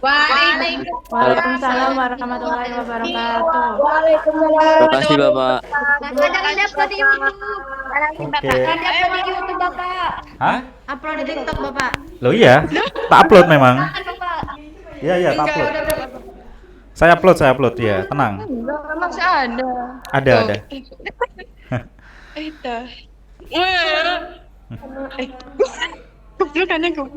Waalaikumsalam warahmatullahi wabarakatuh. Terima kasih, Bapak. Jangan upload di YouTube. Oke. Jangan upload di YouTube, Bapak. Hah? Upload di TikTok, Bapak. Loh iya, tak upload memang. Bapak. Iya iya, tak upload. Saya upload ya, tenang. Masih ada. Ada. Itu. Goblok kan aku.